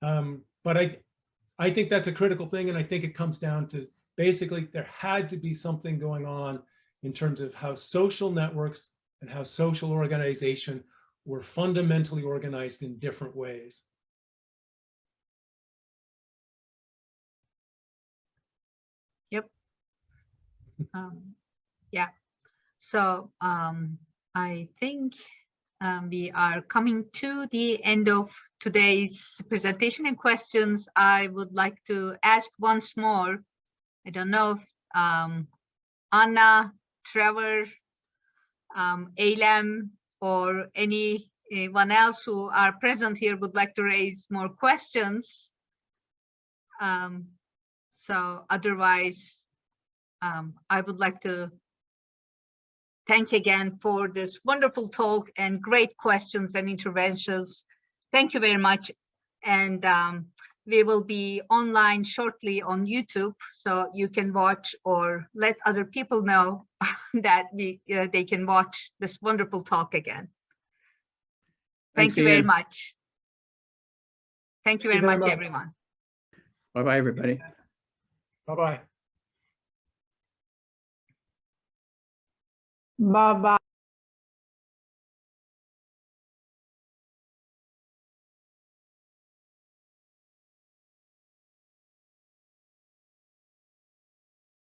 But I think that's a critical thing, and I think it comes down to basically there had to be something going on in terms of how social networks and how social organization were fundamentally organized in different ways. Yep. Yeah. So I think we are coming to the end of today's presentation and questions. I would like to ask once more. I don't know if Anna, Trevor, Eylem, or anyone else who are present here would like to raise more questions. So otherwise, I would like to thank again for this wonderful talk and great questions and interventions. Thank you very much. And we will be online shortly on YouTube, so you can watch or let other people know that they can watch this wonderful talk again. Thank you very much. Thank you very much, everyone. Bye-bye, everybody. Bye-bye. Bye-bye.